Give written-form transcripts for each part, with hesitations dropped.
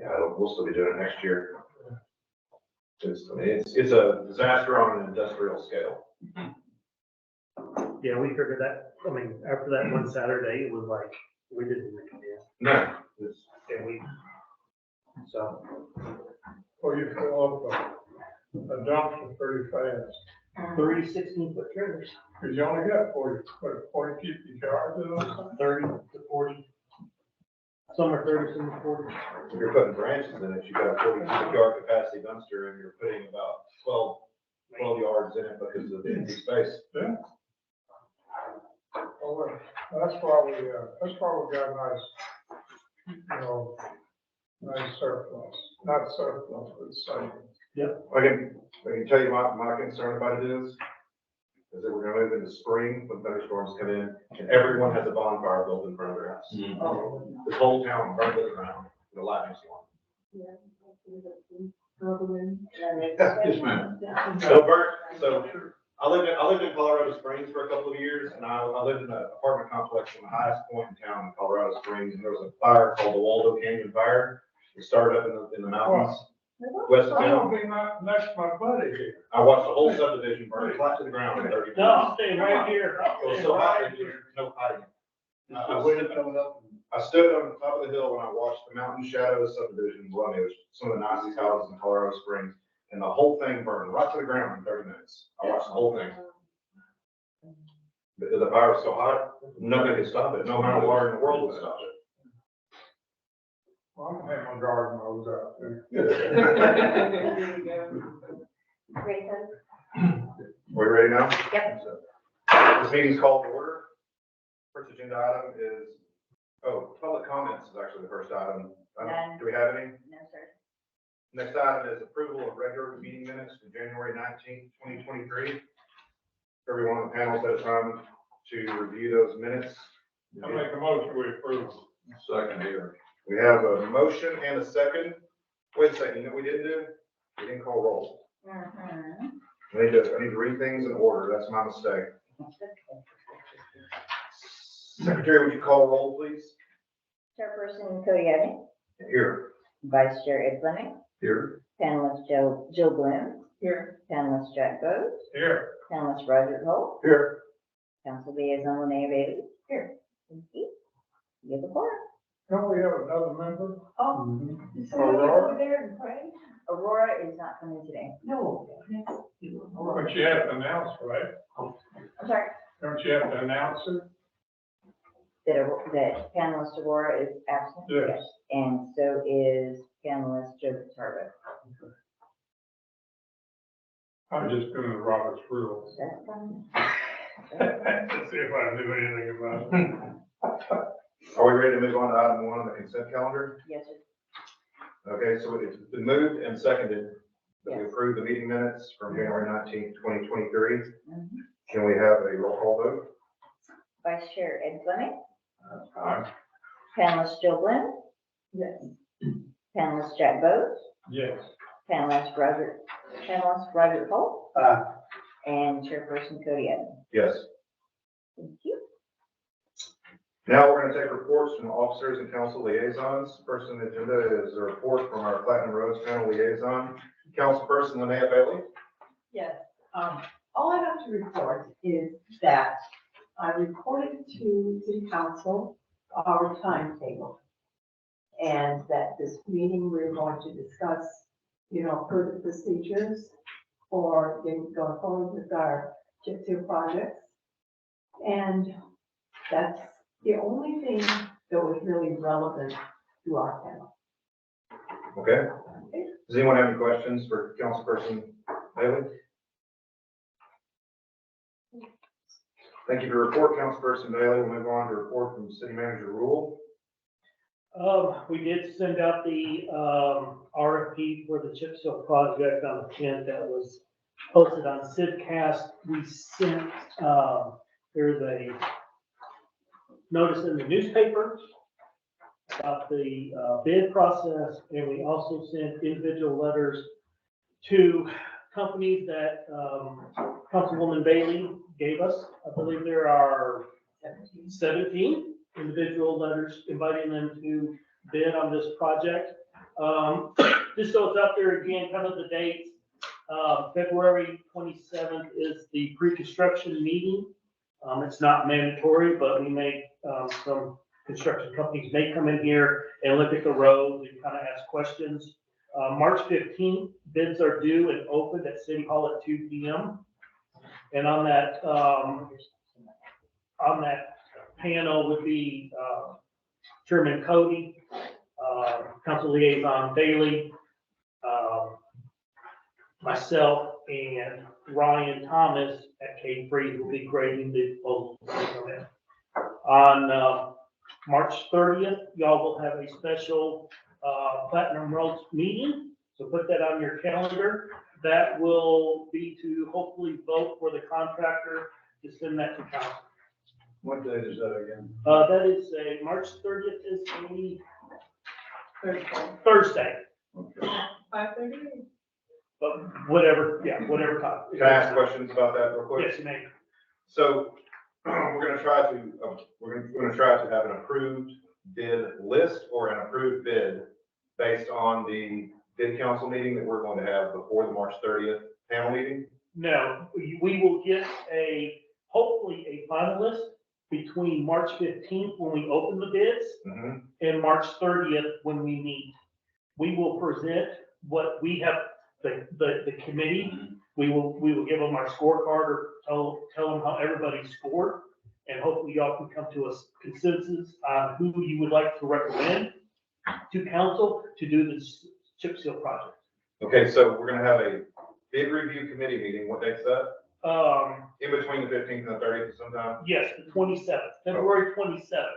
Yeah, we'll still be doing it next year. It's a disaster on an industrial scale. Yeah, we figured that, I mean, after that one Saturday, it was like, we didn't make it No, in. And so, Or you fill up a dumpster pretty fast, 30 16-foot trailers, because you only got 40 50 yards in them. 30 to 40. Some are 30, some are 40. if you're putting branches in it, you got a 40 cubic yard capacity dumpster and you're putting about 12 yards in it because of the empty space. Yeah. Well, that's why we got a nice, nice surplus, not surplus, but savings. I can tell you my concern about it is that we're gonna move into spring when thunderstorms come in and everyone has a bonfire built in front of their house. This whole town burned to the ground in a lightning storm. Yes, ma'am. So I lived in Colorado Springs for a couple of years, and I lived in an apartment complex on the highest point in town in Colorado Springs, and there was a fire called the Waldo Canyon Fire. It started up in the mountains west of I'm town. gonna be next to my buddy here. I watched the whole subdivision burn flat to the ground in 30 minutes. No, stay right here. It was so hot, there was no hiding. I stood on the top of the hill when I watched the mountain shadows subdivision run. It was some of the nicest houses in Colorado Springs, and the whole thing burned right to the ground in 30 minutes. I watched the whole thing. The fire was so hot, nothing could stop it. No amount of water in the world would stop it. Well, I'm gonna have my garden hose out there. There you go. Great, Are we ready now? Yep. This meeting's called to order. First agenda item is, public comments is actually the first item. None. Do we have any? No, sir. Next item is approval of regular meeting minutes from January 19th, 2023. Everyone on the panel has time to review those minutes. I make a motion we approve. Second here. We have a motion and a second. Wait a second, you know what we didn't do? We didn't call roll. Mm-hmm. I need to read things in order. That's my mistake. Secretary, would you call roll, please? Chairperson Cody Evans, Here. Vice Chair Ed Fleming, Here. Panelist Jill Bloom. Here. Panelist Jack Bose, Here. Panelist Roger Holt, Here. Council Liaison Linnea Bailey. Here. Thank you. You have the floor. Don't we have another member? Oh, Aurora? there and pray. Aurora is not coming today. No. But you have to announce, right? I'm sorry, Don't you have to announce it? that panelist Aurora is absent. Yes. And so is panelist Joe Tarbo. I'm just doing the Robert's rules. That's fine. To see if I knew anything about it. Are we ready to move on to item 1 on the consent calendar? Yes, sir. Okay, so it's been moved and seconded that we Yes. approve the meeting minutes from January 19th, 2023. Mhm. Can we have a roll call vote? Vice Chair Ed Fleming, Aye. panelist Jill Bloom. Yes. Panelist Jack Bose, Yes. panelist Roger Holt. Aye. And Chairperson Cody Evans. Yes. Thank you. Now we're going to take reports from officers and council liaisons. First on the agenda is a report from our Platinum Roads panel liaison, Councilperson Linnea Bailey. Yes, all I have to report is that I reported to City Council our timetable. And that this meeting, we're going to discuss, further procedures for going forward with our chip seal projects. And that's the only thing that was really relevant to our panel. Okay. Does anyone have any questions for Councilperson Bailey? Thank you for your report, Councilperson Bailey. We'll move on to report from City Manager Rule. We did send out the RFP for the chip seal project on the 10th. That was posted on Sidcast. We sent, there's a notice in the newspaper about the bid process, and we also sent individual letters to companies that Councilwoman Bailey gave us. I believe there are 17 individual letters inviting them to bid on this project. Just so it's out there again, kind of the dates. February 27th is the pre-construction meeting. It's not mandatory, but we may, some construction companies may come in here and look at the roads and kind of ask questions. March 15th, bids are due and opened at City Hall at 2 p.m. And on that panel would be, Chairman Cody, Council Liaison Bailey, myself, and Ryan Thomas at K3 will be grading the proposal. On March 30th, y'all will have a special Platinum Roads meeting, so put that on your calendar. That will be to hopefully vote for the contractor to send that to council. What date is that again? That is March 30th is a Thursday, Okay. 5:30. but whatever time. Can I ask questions about that real quick? Yes, you may. So we're gonna try to have an approved bid list or an approved bid based on the bid council meeting that we're going to have before the March 30th panel meeting. No, we will get hopefully a finalist between March 15th when we open the bids Mhm. and March 30th when we meet. We will present what we have, the committee, we will give them our scorecard or tell them how everybody scored. And hopefully y'all can come to a consensus on who you would like to recommend to council to do this chip seal project. Okay, so we're gonna have a bid review committee meeting. What date's that? In between the 15th and the 30th sometime? Yes, the 27th, February 27th,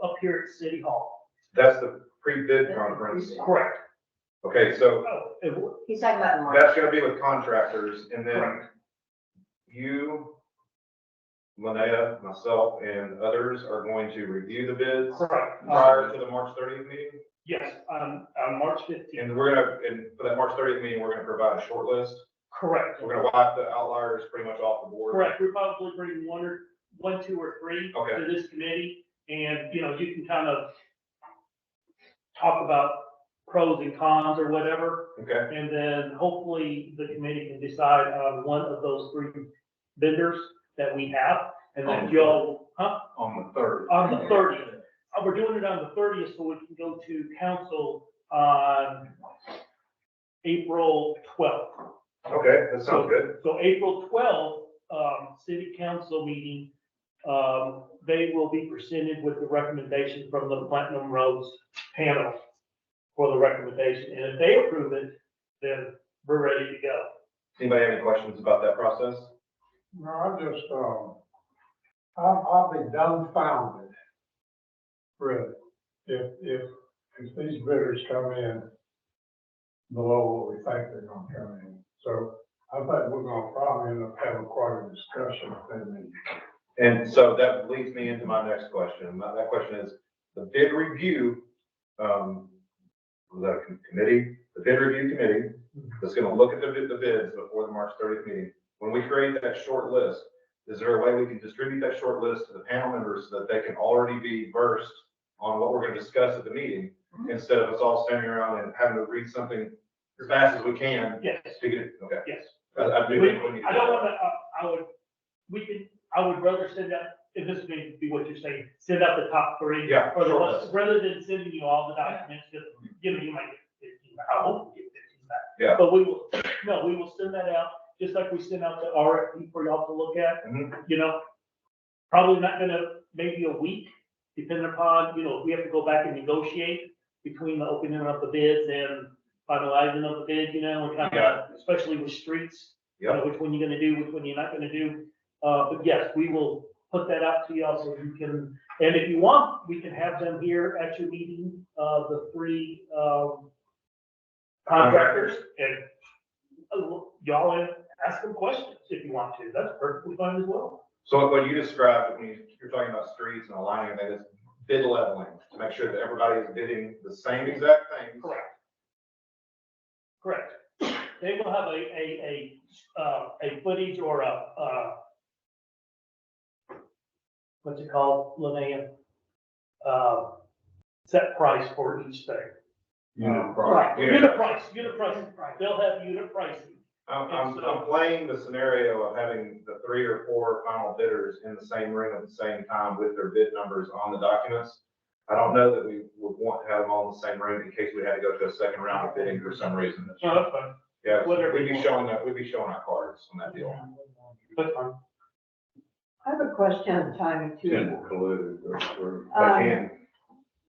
up here at City Hall. That's the pre-bid conference. Correct. Okay, so He's talking about in March. that's gonna be with contractors, and then Correct. you, Linnea, myself, and others are going to review the bids Correct. prior to the March 30th meeting. Yes, on March 15th. And for that March 30th meeting, we're gonna provide a short list. Correct. We're gonna wipe the outliers pretty much off the board. Correct. We're probably bringing one, two, or three Okay. to this committee. And, you can kind of talk about pros and cons or whatever. Okay, And then hopefully the committee can decide on one of those three vendors that we have. And then y'all, On the 3rd. on the 30th. We're doing it on the 30th so we can go to council on April 12th. okay, that sounds good. So April 12th, city council meeting, they will be presented with the recommendation from the Platinum Roads panel for the recommendation. And if they approve it, then we're ready to go. Anybody have any questions about that process? No, I just, I'll be dumbfounded, really, if these bidders come in below what we think they're gonna come in. So I think we're gonna probably end up having quite a discussion if they meet. And so that leads me into my next question. That question is, the bid review, was that a committee? The bid review committee that's gonna look at the bids before the March 30th meeting. When we create that short list, is there a way we can distribute that short list to the panel members so that they can already be versed on what we're gonna discuss at the meeting? Instead of us all standing around and having to read something as fast as we can Yes, to get it, okay. yes. I do think we need to. I don't wanna, I would rather send out, if this may be what you're saying, send out the top three. Yeah, Or the sure. ones, rather than sending you all the documents, just, you might get 15 back. I hope you get 15 back. Yeah. But we will send that out, just like we send out the RFP for y'all to look at, Mhm. Probably not gonna, maybe a week, depending upon, if we have to go back and negotiate between the opening of the bids and finalizing of the bid, and kind Yeah. of, especially with streets. Yep. Which one you're gonna do, which one you're not gonna do. But yes, we will put that out to y'all so you can, and if you want, we can have them here at your meeting, the three, contractors, and y'all ask them questions if you want to. That's perfectly fine as well. So what you described, when you're talking about streets and aligning, that is bid leveling, to make sure that everybody is bidding the same exact thing. Correct. They will have a footage or what's it called, Linnea? Set price for each thing. Unit price. Unit price, they'll have unit pricing. I'm playing the scenario of having the 3 or 4 final bidders in the same ring at the same time with their bid numbers on the documents. I don't know that we would want to have them all in the same ring in case we had to go to a second round of bidding for some reason. No, that's fine. Yeah, Whatever we'd you be want. we'd be showing our cards on that deal. That's fine. I have a question on timing too. Ten will collude, or- They can.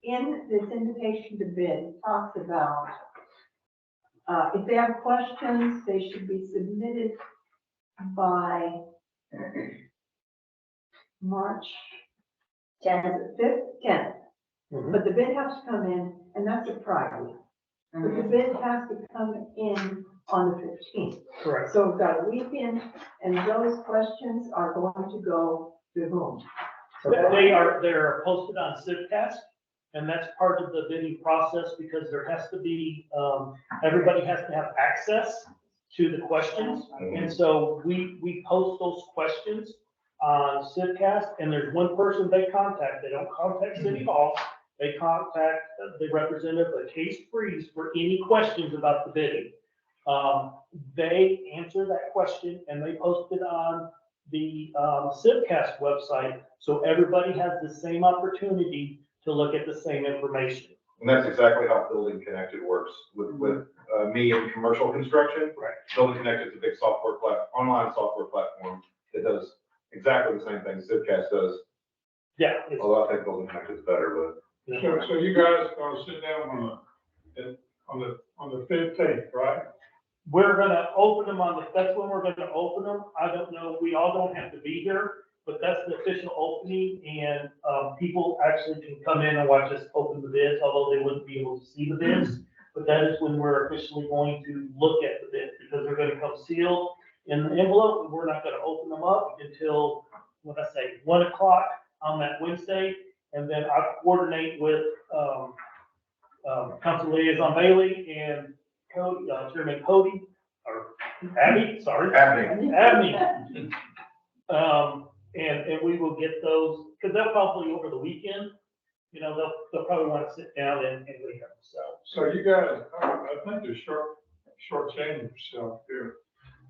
In this invitation to bid, it talks about, if they have questions, they should be submitted by March Jen, 10th. Mhm. But the bid has to come in, and that's a Friday. But the bid has to come in on the 15th. Correct. So we've got a weekend, and those questions are going to go to whom? They're posted on Civcast, and that's part of the bidding process because there has to be, everybody has to have access to the questions. And so we post those questions on Civcast, and there's one person they contact. They don't contact City Hall. They contact the representative of Case Freeze for any questions about the bidding. They answer that question and they post it on the Civcast website, so everybody has the same opportunity to look at the same information. And that's exactly how Building Connected works with me in commercial construction. Right. Building Connected is a big online software platform that does exactly the same thing Civcast does. Yeah. it's- Although I think Building Connected is better, but. So you guys gonna sit down on the 15th, right? We're gonna open them that's when we're gonna open them. I don't know, we all don't have to be here, but that's the official opening and, people actually can come in and watch us open the bids, although they wouldn't be able to see the bids. But that is when we're officially going to look at the bids, because they're gonna come sealed in the envelope, and we're not gonna open them up until, 1 o'clock on that Wednesday. And then I coordinate with, Council Liaison Bailey and Cody, Chairman Cody, or Abby, sorry. Happening. Abney. And we will get those, because they'll probably over the weekend, they'll probably want to sit down and read them, so. So you guys, I think you're shortchanging yourself here.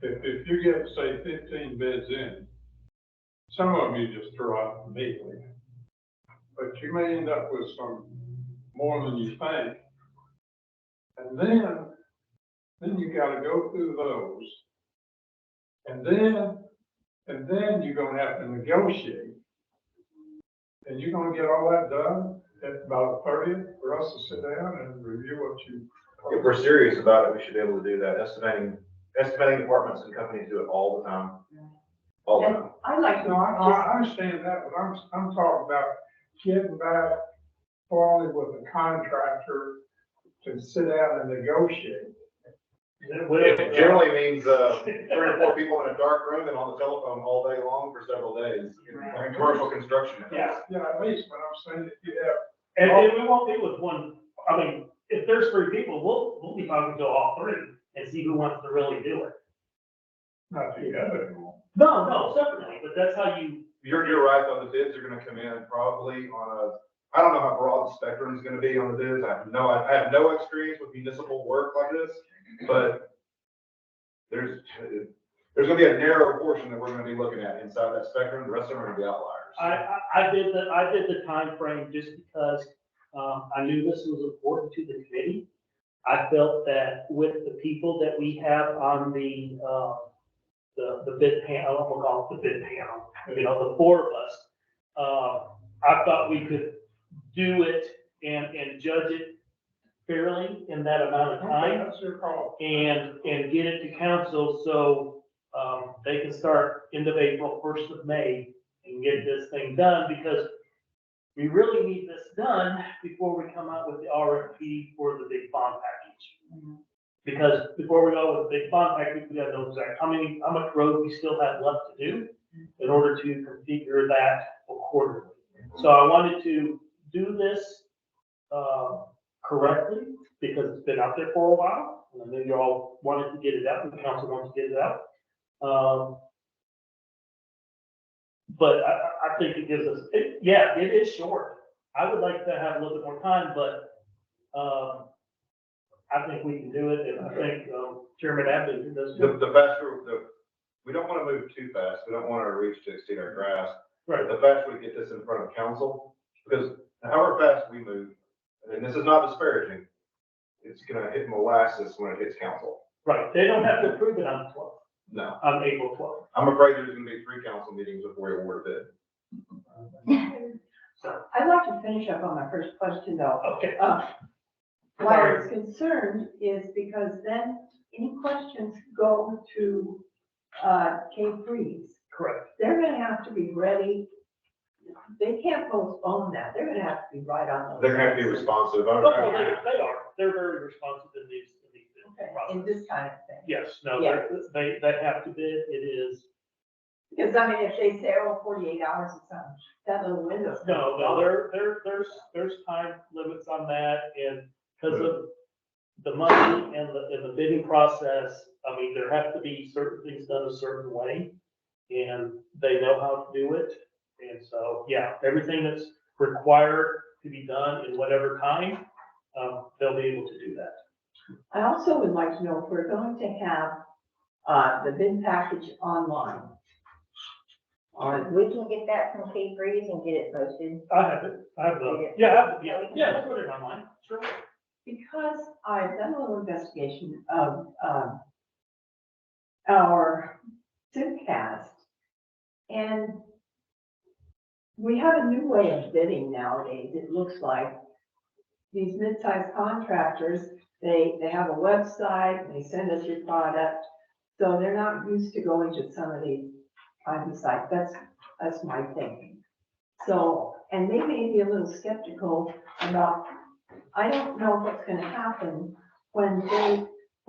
If you get, say, 15 bids in, some of them you just throw out immediately. But you may end up with some more than you think. And then you gotta go through those. And then you're gonna have to negotiate. And you're gonna get all that done at about the 30th for us to sit down and review what you. If we're serious about it, we should be able to do that. Estimating departments and companies do it all the time. All the And time. I'd like to No, I understand that, but I'm talking about getting back formally with a contractor to sit down and negotiate. It generally means, 3 or 4 people in a dark room and on the telephone all day long for several days. In commercial construction. Yeah. Yeah, at least, but I'm saying if you have, And we won't be with one, I mean, if there's 3 people, we'll be talking to all 3 and see who wants to really do it. not together anymore. No, separately, but that's how you, You're right, though, the bids are gonna come in probably I don't know how broad the spectrum is gonna be on the bids. I have no experience with municipal work like this, but there's gonna be a narrow portion that we're gonna be looking at inside that spectrum. The rest of them are gonna be outliers. I did the time frame just because, I knew this was important to the committee. I felt that with the people that we have on the bid panel, I'm gonna call it the bid panel, the 4 of us, I thought we could do it and judge it fairly in that amount of time. That's your call. And get it to council so, they can start end of April, 1st of May and get this thing done, because we really need this done before we come out with the RFP for the big bond package. Because before we go with the big bond package, we gotta know exactly how much road we still have left to do in order to configure that accordingly. So I wanted to do this, correctly, because it's been out there for a while, and I know you all wanted to get it out, and the council wants to get it out. But I think it gives us, it is short. I would like to have a little bit more time, but, I think we can do it, and I think, Chairman Abington does. The faster, we don't wanna move too fast, we don't want our reach to exceed our grasp. Right, The faster we get this in front of council, because however fast we move, and this is not disparaging, it's gonna hit molasses when it hits council. right, they don't have to approve it on the 12th, No, on April 12th. I'm afraid there's gonna be 3 council meetings before we award a bid. So, I'd like to finish up on my first question though. okay, Why I was concerned is because then any questions go to, Cape Breeze. correct. They're gonna have to be ready. They can't postpone that. They're gonna have to be right on those. They're gonna have to be responsive. Oh, they are, they're very responsive in these Okay, in processes. this kind of thing. Yes, no, Yeah. they have to bid, it is, Because I mean, if they say, oh, 48 hours or something, that little window's. no, there's time limits on that, and because of the money and the bidding process, I mean, there have to be certain things done a certain way, and they know how to do it, and so, yeah, everything that's required to be done in whatever time, they'll be able to do that. I also would like to know if we're going to have, the bid package online. We can get that from Cape Breeze and get it posted. I have it, I have the, yeah, put it online, sure. Because I've done a little investigation of, our Simcast, and we have a new way of bidding nowadays, it looks like. These mid-sized contractors, they have a website, they send us your product, so they're not used to going to some of these kinds of sites, that's my thinking. So, and they may be a little skeptical about, I don't know what's gonna happen when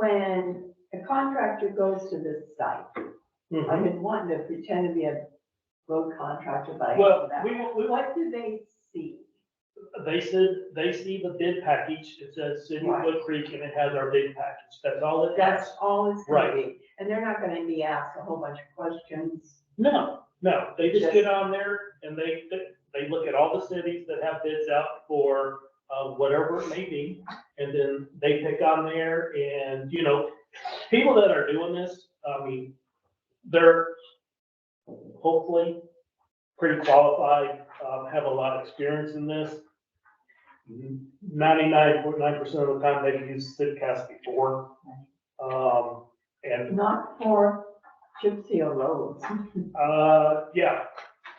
a contractor goes to this site. Mhm. I've been wanting to pretend to be a road contractor, but I Well, can't do that. we What do they see? They see the bid package, it says City of Right. Wood Creek, and it has our bid package, that's all it That's has. all it's gonna Right. be, and they're not gonna be asked a whole bunch of questions. No, they just Just- get on there and they look at all the cities that have bids out for, whatever it may be, and then they pick on there, and, you know, people that are doing this, I mean, they're hopefully pretty qualified, have a lot of experience in this. 99.9% of the time they've used Sidcast before. And, Not for chip seal roads. yeah,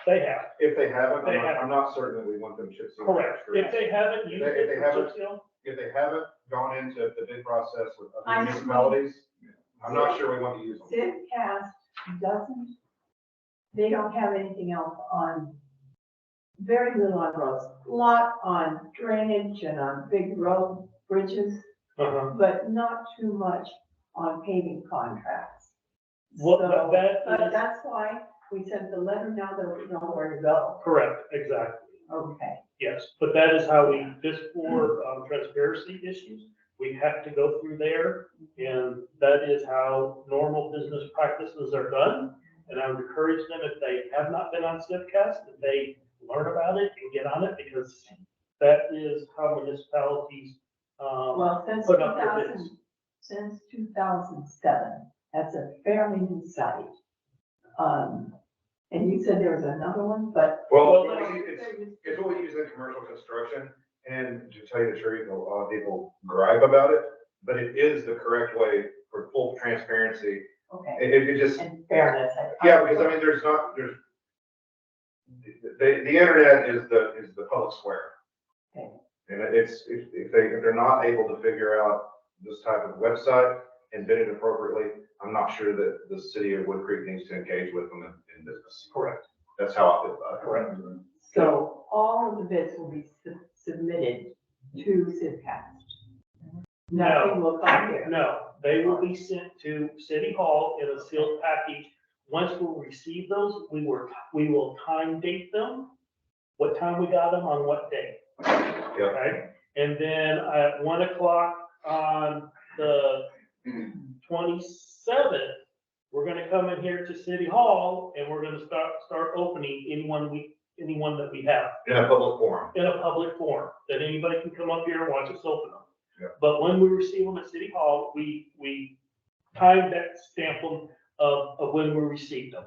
they have, If they haven't, They haven't. I'm not certain that we want them chip sealed. correct. If they haven't used If it they for haven't- chip seal, If they haven't gone into the bid process with other I see. municipalities, I'm not sure we want to use them. Simcast doesn't, they don't have anything else on, very little on roads. A lot on drainage and on big road bridges, but not too much on paving contracts. What, So, that but is, that's why we sent the letter now that we know where to go. correct, exactly. Okay. Yes, but that is how we, just for transparency issues, we have to go through there. And that is how normal business practices are done. And I would encourage them, if they have not been on Sidcast, that they learn about it and get on it, because that is how municipalities, Well, since put up their bids. since 2007, that's a fairly new site. And you said there was another one, but. Well, they're- it's what we use in commercial construction, and to tell you the truth, a lot of people gripe about it, but it is the correct way for full transparency. Okay, It just, and fairness. yeah, because I mean, there's, the internet is the public square. Okay. And if they're not able to figure out this type of website and bid it appropriately, I'm not sure that the city of Wood Creek needs to engage with them in business. correct, That's how I feel about it. correct. So all of the bids will be submitted to Sidcast. Nothing will come here. No, they will be sent to City Hall in a sealed package. Once we receive those, we will time date them, what time we got them on what day. Yep. Okay, and then at 1:00 on the 27th, we're gonna come in here to City Hall and we're gonna start opening anyone that we have In a public forum. in a public forum, that anybody can come up here and watch us open them. Yeah. But when we receive them at City Hall, we time that stamp them of when we received them.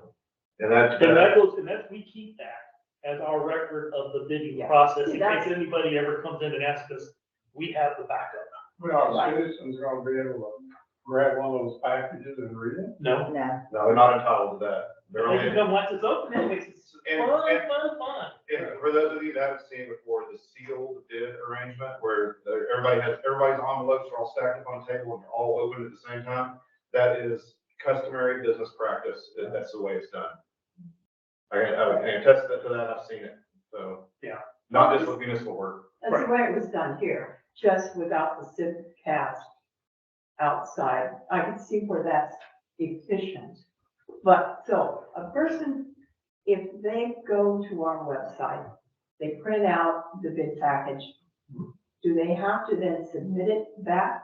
And that, And that goes, and that's, we keep that as our record of the bidding Yeah. process, in See, case that's- anybody ever comes in and asks us, we have the backup. Well, citizens are gonna be able to grab one of those packages and read it. No, No, no, they're not entitled to that. They're they only, can come once it's open, it makes it And- fun. and for those of you that haven't seen before, the sealed bid arrangement where everybody's envelopes are all stacked up on the table and they're all open at the same time, that is customary business practice. That's the way it's done. I can attest to that, I've seen it, so. Yeah. Not just with municipal work. That's the way it was done here, just without the civic cast outside. I can see where that's efficient. But, so, a person, if they go to our website, they print out the bid package, do they have to then submit it back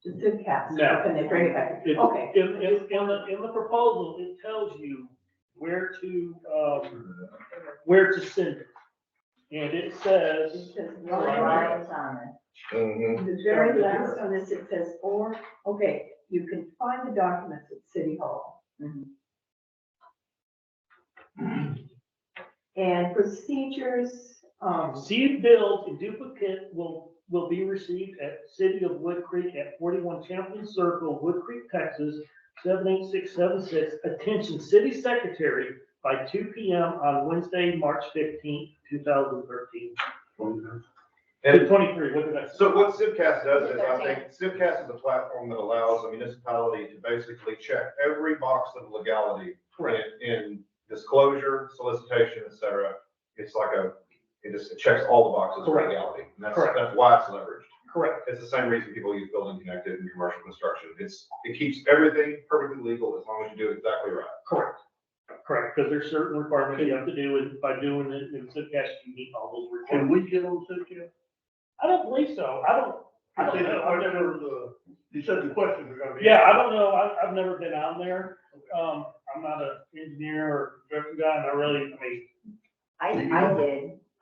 to CivCast? No. Can they bring it back? It- Okay. In the proposal, it tells you where to send it. And it says, It says Ryan Simon. The very last on this, it says, or, okay, you can find the documents at City Hall. Mhm. And procedures, seed bills in duplicate will be received at City of Wood Creek at 41 Champion Circle, Wood Creek, Texas, 78676. Attention, City Secretary, by 2 p.m. on Wednesday, March 15th, 2013. And 23, what did I say? so what CivCast does is, I think, CivCast is a platform that allows a municipality to basically check every box of legality Correct. in disclosure, solicitation, et cetera. It's like it checks all the boxes of Correct. legality. And Correct. that's why it's leveraged. Correct. It's the same reason people use Building Connected in commercial construction. It keeps everything perfectly legal as long as you do it exactly right. Correct. Correct, because there's certain requirements you have to do, and by doing it in CivCast, you meet all those Can requirements. we get on CivCast? I don't believe so. I don't know. I've never, You said the questions are gonna be. yeah, I don't know. I've never been on there. I'm not an engineer or construction guy, and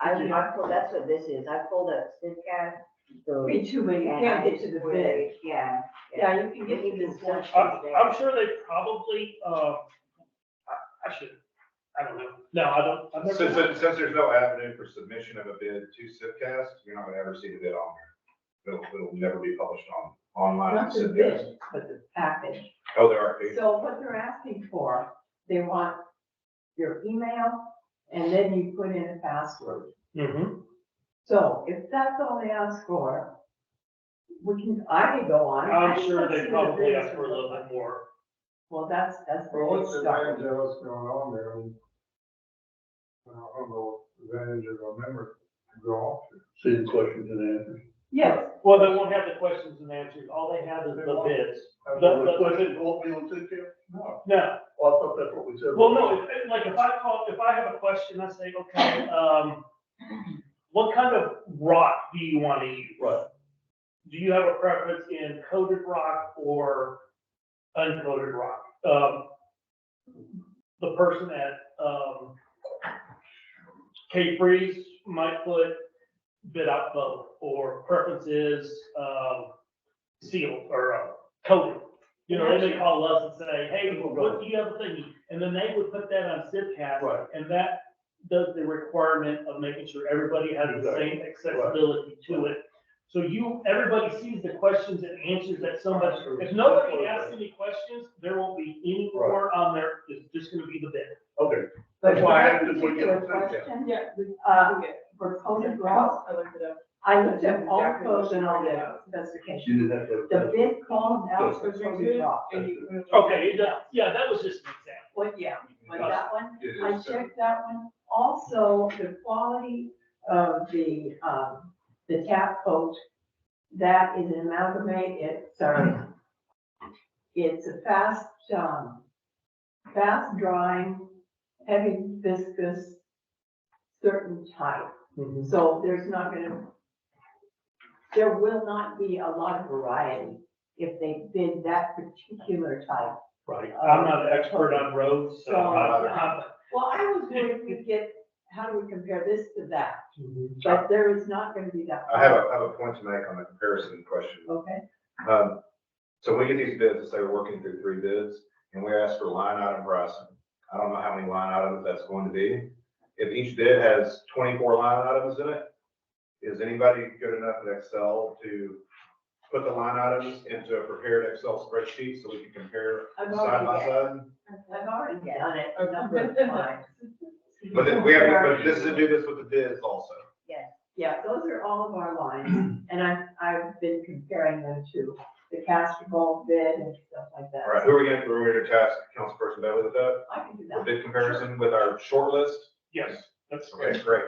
I did, I pulled, that's what this is, I pulled up CivCast. so- me too, but you and can't I get just to the put bid. it- Yeah. Yeah, you can get to Even the search search. is there. I'm sure they probably, I don't know. No, I don't, I've Since never. there's no avenue for submission of a bid to CivCast, you're not gonna ever see the bid on there. It'll never be published online. on Not the CivCast. bid, but the package. Oh, there are pages. So what they're asking for, they want your email, and then you put in a password. Mm-hmm. So if that's all they ask for, I can go on. I'm sure Let's they see what probably bids ask for a look little like. bit more. Well, that's the Well, what's the big start. advantage of what's going on there? I mean, I don't know what advantage of a member to go off to. See the questions and answers. Yes, Well, they won't have the questions and answers. All they have is the bids. The questions won't be on CivCast? No. No, Well, I thought that's what we said. well, no, like if I have a question, I say, okay, what kind of rock do you want to use? Right. Do you have a preference in coated rock or uncoated rock? The person at, K-Freeze might put bid out both, or preference is, sealed or coated. You know, they may call us and say, hey, what do you have a thingy? And then they would put that on CivCast. Right. And that does the requirement of making sure everybody has the same accessibility to it. So everybody sees the questions and answers that somebody, if nobody asks any questions, there won't be any more on there. It's just gonna be the bid. Okay. but That's why I that asked if we get particular on CivCast. question, for coated rock, I looked it up. I looked at all codes and all the specifications. You didn't have to. The bid called out for coated rock. Okay, yeah, that was just an example. Well, yeah, but that one, It I is. checked that one. Also, the quality of the tap coat, that is an amalgamate, it's a fast drying, heavy viscous, certain type. So there will not be a lot of variety if they bid that particular type. Right. I'm not an expert on roads, so So, I'm, Well, I was worried we'd get how do we compare this to that? Mhm. But there is not gonna be that. I have a point to make on the comparison question. Okay, So we get these bids, let's say we're working through 3 bids, and we ask for line item pricing. I don't know how many line items that's going to be. If each bid has 24 line items in it, is anybody good enough at Excel to put the line items into a prepared Excel spreadsheet so we can compare I've side by already, side? I've already done it a number of times. But then we have, but this is to do this with the bids also. Yes, Yeah, those are all of our lines, and I've been comparing them to the Castrol bid and stuff like that. All right, who are we gonna task Councilperson Bailey with that? I can do The that. bid comparison with our short list? Yes, that's Okay, great.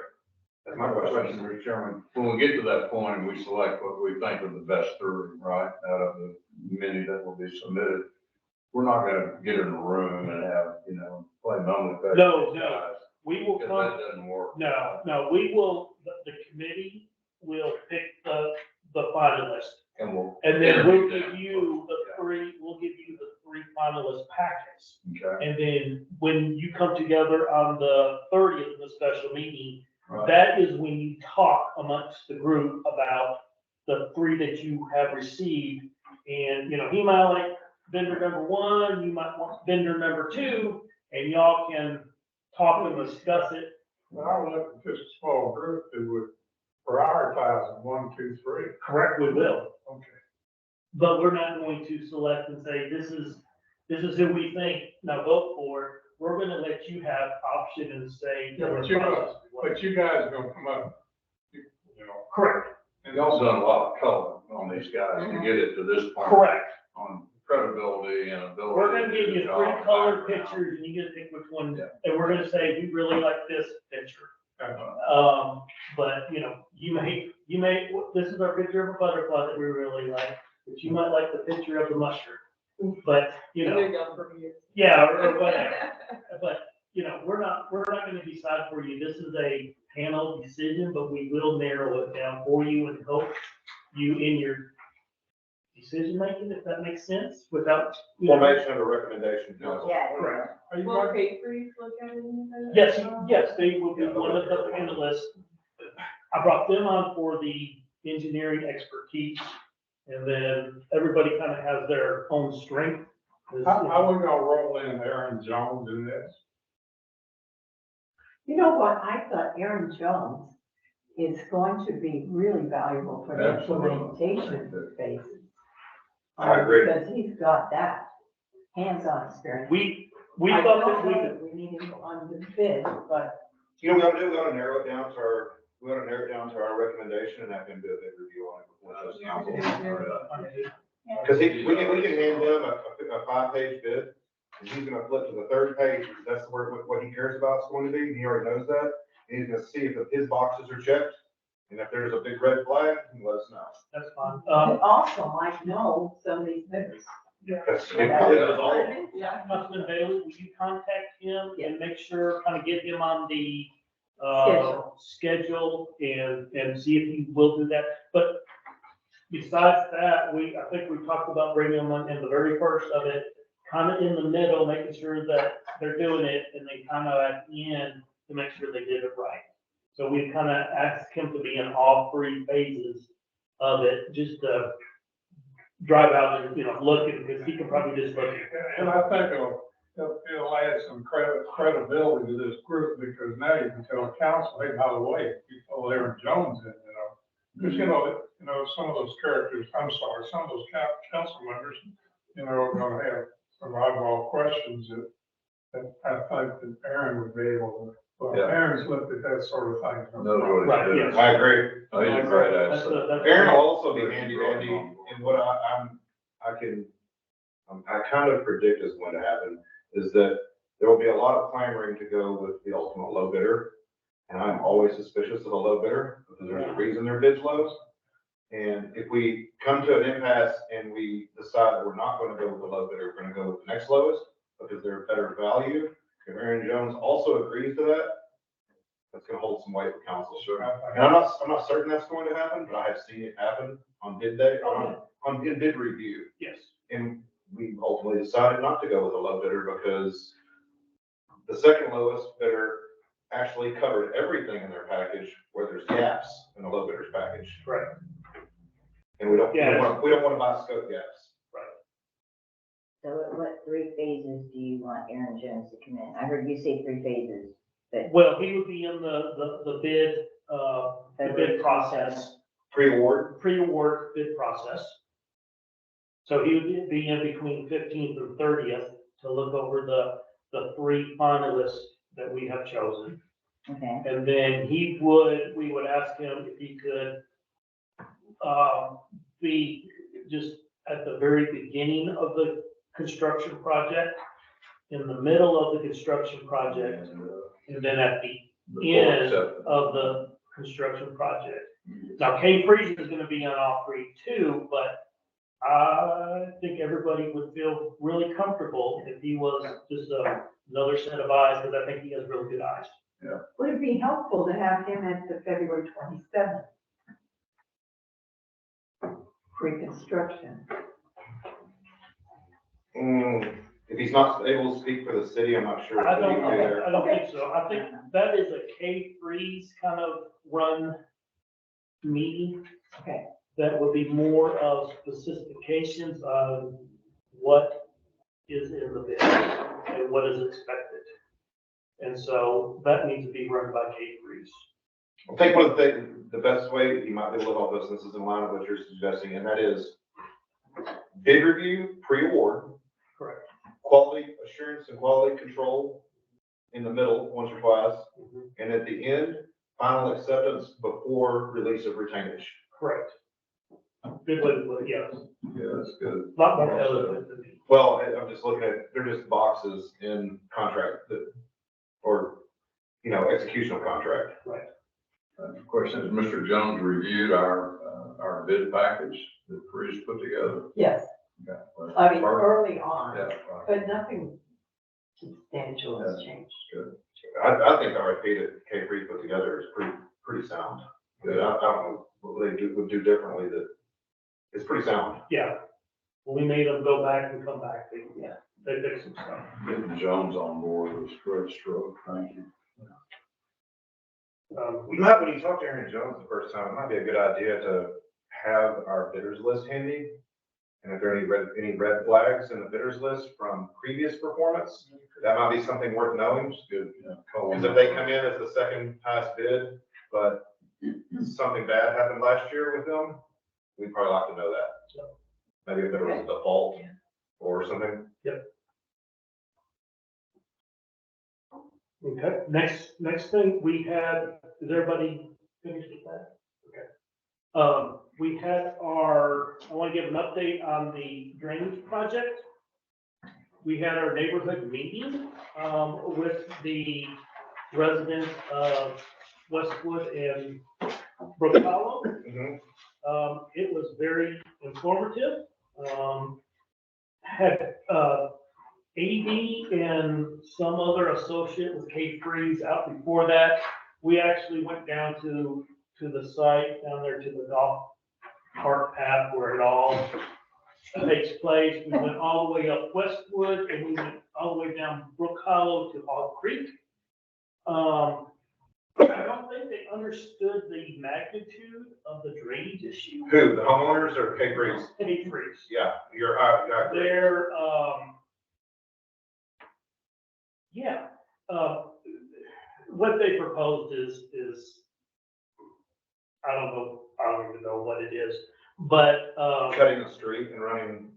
That's my question. Question, Mr. Chairman. When we get to that point and we select what we think are the best 3, right, out of the many that will be submitted, we're not gonna get in a room and have, play number with that. No, no. We will Because come, that doesn't work. no, we will, the committee will pick the finalist. And we'll. And then we'll interview give them. you we'll give you the 3 finalist packets. Okay. And then when you come together on the 30th of the special meeting, Right. that is when you talk amongst the group about the 3 that you have received. And, he might like vendor number 1, you might want vendor number 2, and y'all can talk and discuss it. But I would look at just a small group that would prioritize them, 1, 2, 3. Correct, we will. Okay. But we're not going to select and say, this is who we think, now vote for it. We're gonna let you have option and say. Yeah, but you guys are gonna come up, Correct, and Y'all done a lot of color on these guys to get it to this point. correct. On credibility and ability. We're gonna to give do you the 3 job, colored background. pictures and you get to pick which one, Yeah. and we're gonna say, we really like this picture. But, you may, this is our picture of a butterfly that we really like, but you might like the picture of the mushroom. But, yeah, or whatever. But, we're not gonna decide for you. This is a panel decision, but we will narrow it down for you and help you in your decision making, if that makes sense, without. Formation of a recommendation. council. yeah. Correct. are you Will guys, Patriot look at it? Yes, they will be one of the panelists. I brought them on for the engineering expertise, and then everybody kind of has their own strength. how we gonna roll in Aaron Jones in this? You know what, I thought Aaron Jones is going to be really valuable for the Absolutely. implementation phases. I agree. Because he's got that hands-on experience. We I thought don't that we know could, that we need him on the bid, but We ought to narrow it down to our recommendation and have him do a bid review on it before those council. Because we can hand him a 5-page bid, and he's gonna flip to the 3rd page, because that's where, what he cares about is going to be, and he already knows that. And he's gonna see if his boxes are checked, and if there's a big red flag, he can let us know. that's fine. he also might know some of these bidders. That's, it probably does all of them. Councilman Bailey, will you contact him and make sure, kind of get him on the, schedule and see if he will do that. But besides that, I think we talked about bringing them on in the very first of it, kind of in the middle, making sure that they're doing it, and then kind of at the end to make sure they did it right. So we kind of asked him to be in all 3 phases of it, just to drive out and, looking, because he can probably just look at it. And I think it'll add some credibility to this group, because now you can tell council, hey, by the way, you told Aaron Jones in, Because, some of those characters, some of those council members, are gonna have some oddball questions that I think that Aaron would be able to, well, Yeah. Aaron's looked at that sort of thing. Knows what Right, it yes. is. I agree. Oh, he's a great That's asset. Aaron will also be handy dandy, and what I kind of predict is going to happen, is that there will be a lot of clamoring to go with the ultimate low bidder. And I'm always suspicious of a low bidder, because there's a reason their bid's low. And if we come to an impasse and we decide that we're not gonna go with the low bidder, we're gonna go with the next lowest, because they're better value, if Aaron Jones also agrees to that, that's gonna hold some weight with council. Sure. And I'm not certain that's going to happen, but I have seen it happen on bid day, on bid review. Yes. And we ultimately decided not to go with a low bidder, because the second lowest bidder actually covered everything in their package where there's gaps in the low bidders package. Right. And we don't Yeah. wanna buy scope gaps. So what 3 phases do you want Aaron Jones to come in? I heard you say 3 phases, but. Well, he would be in the bid process, Pre-award, pre-award bid process. So he would be in between 15th and 30th to look over the 3 finalists that we have chosen. Okay, And then we would ask him if he could, be just at the very beginning of the construction project, in the middle of the construction project, and then at the end of the construction project. Now, Kay Freeze is gonna be on all 3 too, but I think everybody would feel really comfortable if he was just another set of eyes, because I think he has really good eyes. Would it be helpful to have him at the February 27th? Pre-construction. if he's not able to speak for the city, I'm not sure. I if he don't, can be there. I don't think so. I think that is a Kay Freeze kind of run meeting. Okay. That would be more of specifications on what is in the bid and what is expected. And so that needs to be run by Kay Freeze. I think one of the best way you might be able to help us, this is in line with what you're suggesting, and that is bid review, pre-award, Correct. quality assurance and quality control in the middle, once or twice, and at the end, final acceptance before release of retainage. Correct. Good way to put it, yes. Yeah, that's good. A lot more eloquent than me. Well, I'm just looking at, they're just boxes in contract that, or, execution of contract. Of course, has Mr. Jones reviewed our bid package that Freeze put together? Yes, Okay, well, I mean, perfect. early on, Yeah, right. but nothing substantial has changed. Good. I think the RFP that K Freeze put together is pretty sound. Good. I don't know what they would do differently, that it's pretty sound. Yeah. We made them go back and come back. They fixed some stuff. Getting Jones on board was a great stroke. Thank you. When you talk to Aaron Jones the first time, it might be a good idea to have our bidders list handy. And if there are any red flags in the bidders list from previous performance, that might be something worth knowing. It's good. Yeah. Because if they come in as the second highest bid, but something bad happened last year with them, we'd probably like to know that. Maybe if there was a default or something. Okay, next thing we had, is everybody finished with that? Okay. We had I want to give an update on the drainage project. We had our neighborhood meeting, with the residents of Westwood and Brook Hollow. It was very informative. Had, AD and some other associate with Kay Freeze out before that. We actually went down to the site, down there to the golf cart path where it all takes place. We went all the way up Westwood and we went all the way down Brook Hollow to Hog Creek. I don't think they understood the magnitude of the drainage issue. Who, the homeowners or K Freeze? Kay Freeze. Yeah, I agree. They're, what they proposed is, I don't even know what it is, but, Cutting the street and running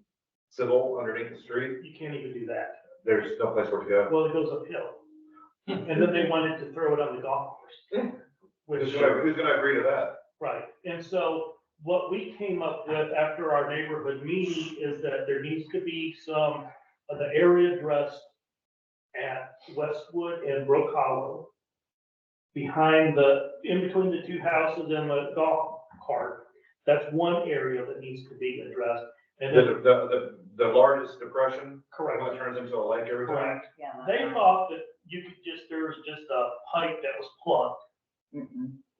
civil underneath the street, you can't even do that. there's no place for it to go. Well, it goes uphill. And then they wanted to throw it on the golf course. Who's gonna agree to that? Right, and so what we came up with after our neighborhood meeting is that there needs to be some of the area addressed at Westwood and Brook Hollow, in between the 2 houses and the golf cart. That's one area that needs to be addressed. And then, The largest depression, correct, what turns into a lake every time? correct. yeah. They thought that there was just a pipe that was plugged.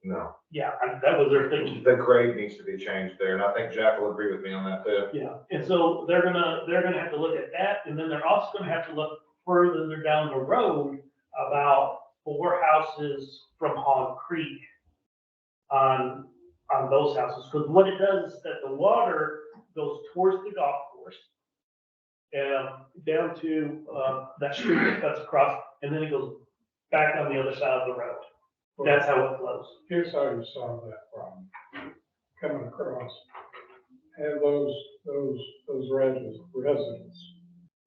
No, Yeah, and that was their thinking. the grade needs to be changed there, and I think Jack will agree with me on that too. Yeah, and so they're gonna have to look at that, and then they're also gonna have to look further down the road about, 4 houses from Hog Creek on those houses. Because what it does is that the water goes towards the golf course, down to, that street that cuts across, and then it goes back on the other side of the road. That's how it flows. Here's how you solve that problem. Coming across, have those residents,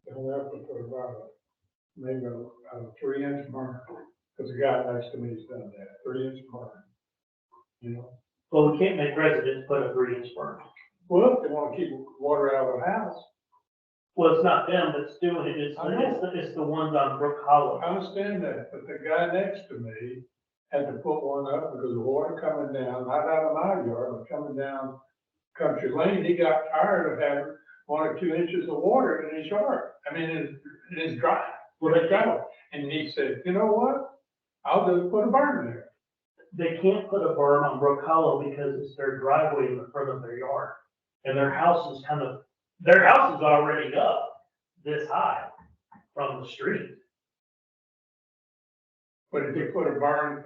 they'll have to put about maybe a 3-inch mark, because the guy next to me's done that, 3-inch mark. You know, Well, we can't make residents put a 3-inch berm. well, if they wanna keep water out of the house, Well, it's not them that's doing it, it's the ones on Brook Hollow. I understand that, but the guy next to me had to put one up because the water coming down, not out of my yard, but coming down Country Lane. He got tired of having 1 or 2 inches of water in his yard. I mean, in his drive, driveway. And he said, you know what? I'll just put a berm there. They can't put a berm on Brook Hollow because it's their driveway in the front of their yard. And their house is already up this high from the street. But if you put a berm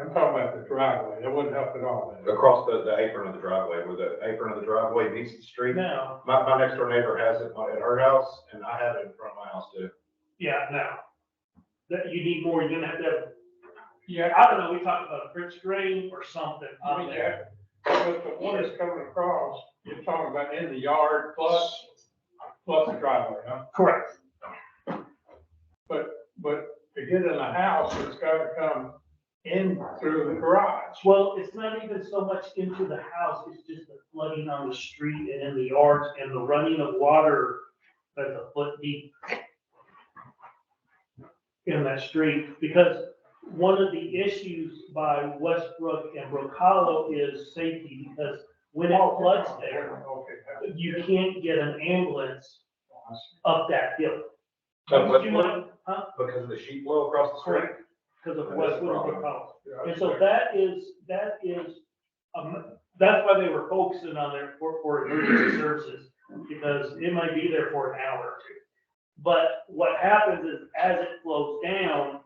I'm talking about the driveway, that wouldn't help at all. then. Across the apron of the driveway, where the apron of the driveway meets the street. Now, My next door neighbor has it at her house, and I have it in front of my house too. yeah, now, that you need more, you're gonna have to have, Yeah, I don't know, we talked about a French drain or something I on mean, there. but the one that's coming across, you're talking about in the yard plus the driveway, huh? Correct. But to get in the house, it's gotta come in through the garage. Well, it's not even so much into the house, it's just the flooding on the street and in the yards and the running of water that's a foot deep in that street. Because one of the issues by Westbrook and Brook Hollow is safety, because when it floods there, Okay. you can't get an ambulance up that hill. But You know, huh? Because of the sheet flow across the street. Correct, because of Westwood and Brook Hollow. Yeah, And so that is, that's why they were focusing on there for emergency services, because it might be there for an hour or two. But what happens is, as it flows down,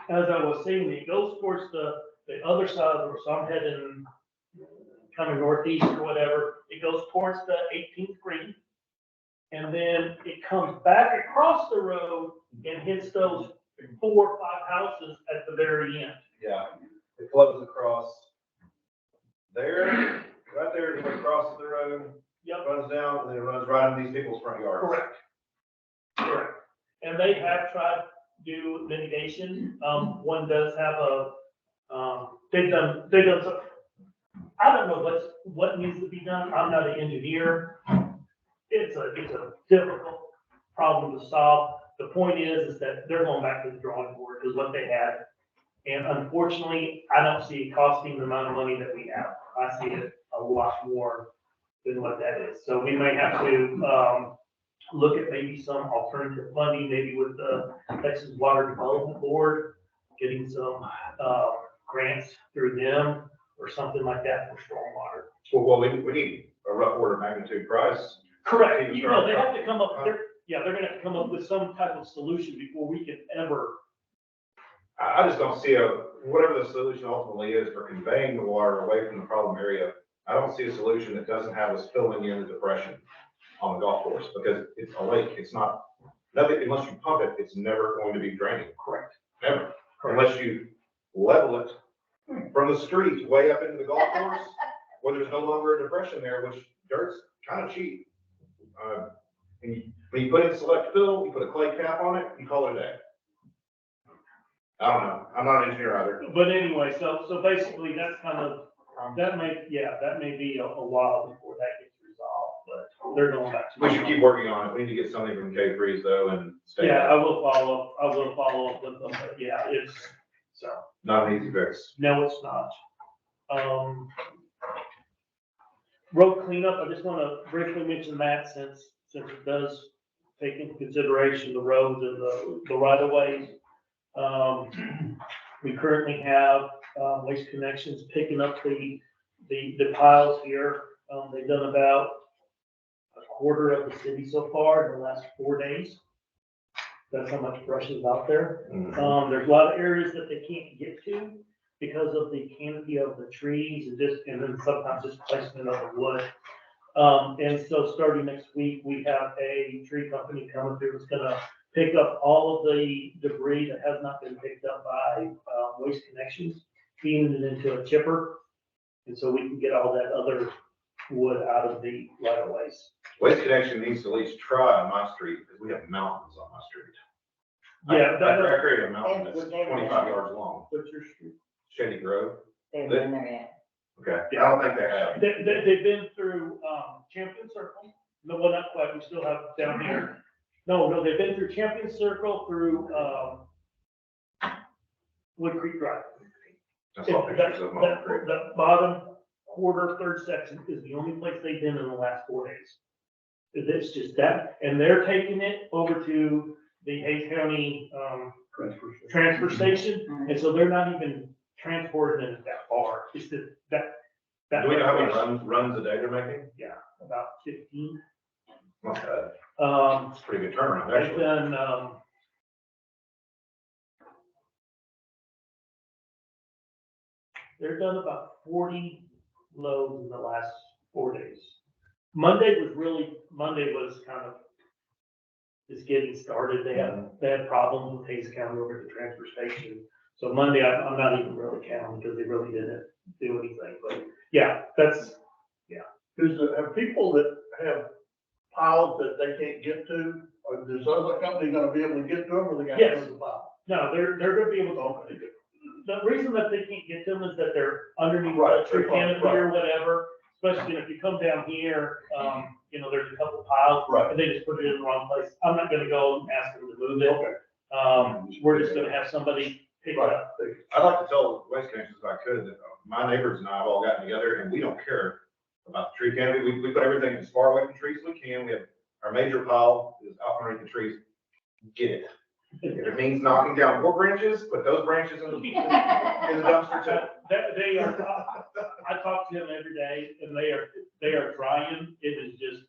as I was saying, it goes towards the other side of the road, so I'm heading coming northeast or whatever, it goes towards the 18th green. And then it comes back across the road and hits those 4 or 5 houses at the very end. Yeah, it flows across there, right there, it crosses the road, Yep, runs down, and then it runs right into these people's front yards. correct. Correct. And they have tried to do mitigation. One does have they've done some, I don't know what needs to be done. I'm not an engineer. It's a difficult problem to solve. The point is that they're going back to the drawing board is what they had. And unfortunately, I don't see it costing the amount of money that we have. I see it a lot more than what that is. So we may have to, look at maybe some alternative funding, maybe with the Texas Water Development Board, getting some, grants through them or something like that for stormwater. Well, we need a rough order of magnitude price. Correct. You know, they have to come up, they're gonna have to come up with some type of solution before we can ever. I just don't see whatever the solution ultimately is for conveying the water away from the problem area. I don't see a solution that doesn't have us filling in the depression on the golf course, because it's a lake. It's not, nothing, unless you pump it, it's never going to be draining. Correct. Never. Unless you level it from the street way up into the golf course, where there's no longer a depression there, which dirt's kind of cheap. And when you put in select fill, you put a clay cap on it, you call it a day. I don't know. I'm not an engineer either. But anyway, so basically that's kind of, that may be a while before that gets resolved, but they're going back to. We should keep working on it. We need to get something from K3s though and stay. Yeah, I will follow up with them, but yeah, it's, so, Not an easy fix. no, it's not. Road cleanup, I just want to briefly mention that since it does take into consideration the roads and the right of ways. We currently have, Waste Connections picking up the piles here. They've done about a quarter of the city so far in the last 4 days. That's how much brush is out there. Mhm. There's a lot of areas that they can't get to because of the canopy of the trees and then sometimes just placement of the wood. And so starting next week, we have a tree company coming through that's gonna pick up all of the debris that has not been picked up by, Waste Connections, feeding it into a chipper. And so we can get all that other wood out of the right of ways. Waste Connection needs to at least try on my street, because we have mountains on my street. Yeah, I created a mountain Would that's they- 25 yards long, What's your street? Shady Grove. They haven't been there yet. Okay, I don't think they have. They've been through, Champion Circle. No, well, not quite. We still have down here. No, they've been through Champion Circle through, Wood Creek Drive. I saw pictures of Mountain Creek. The bottom quarter, third section is the only place they've been in the last 4 days. It's just that, and they're taking it over to the Hayes County, transfer station, and so they're not even transporting it that far. It's that. Do we know how many runs a day they're making? Yeah, about 15. Not bad. It's It's a pretty good turnaround, they've actually. done, they've done about 40 loads in the last 4 days. Monday was kind of just getting started. They had problems with Hayes County over at the transfer station. So Monday, I'm not even really counting because they really didn't do anything, but yeah, Have people that have piles that they can't get to, or is other company gonna be able to get to them, or they gotta Yes. go to the pile? no, they're gonna be able to open it. The reason that they can't get them is that they're underneath Right, the tree they're canopy right. or whatever. Especially if you come down here, there's a couple piles. Right. And they just put it in the wrong place. I'm not gonna go and ask them to move it. Okay. We're just gonna have somebody pick it up. I'd like to tell Waste Connections if I could, that my neighbors and I have all gotten together and we don't care about the tree canopy. We put everything as far away from trees as we can. We have, our major pile is out underneath the trees. Get it. If it means knocking down more branches, put those branches in the dumpster too. They are, I talk to them every day and they are trying. It is just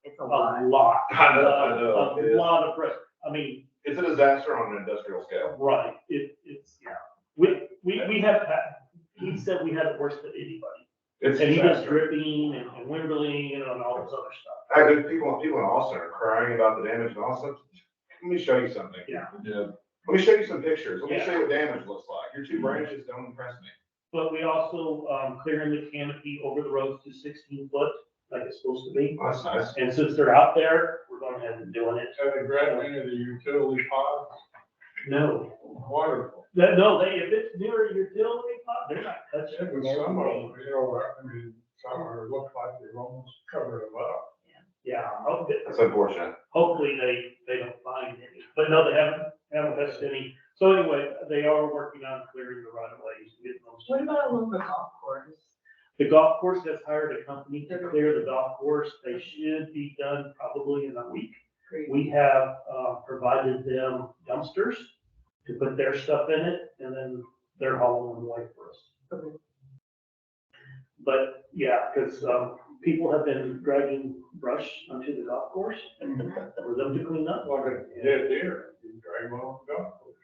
It's a a lot. lot. I know, it A is. lot of pressure. I mean, It's a disaster on an industrial scale. right, it's, yeah. We have, he said we had it worse than anybody. It's a And he was disaster. dripping and wimbling and all this other stuff. I heard people in Austin are crying about the damage in Austin. Let me show you something. Yeah. Yeah. Let me show you some pictures. Let me Yeah. show you what damage looks like. Your two branches don't impress me. But we also, clearing the canopy over the roads to 16 foot, like it's supposed to be. Oh, that's nice. And since they're out there, we're going ahead and doing it. Have they grabbed any of the utility pods? No, Wonderful. if it's near a utility pot, they're not touching Yeah, it. but some of them, some are, look like they've almost covered them up. Yeah, That's unfortunate. hopefully they don't find any, but no, they haven't touched any. So anyway, they are working on clearing the right of ways, getting those. What about along the golf course? The golf course has hired a company to clear the golf course. They should be done probably in a week. We have, provided them dumpsters to put their stuff in it, and then they're hauling them away for us. Okay. But, yeah, because, people have been dragging brush onto the golf course for them to clean up. Like a dead deer, you drag them off the golf course.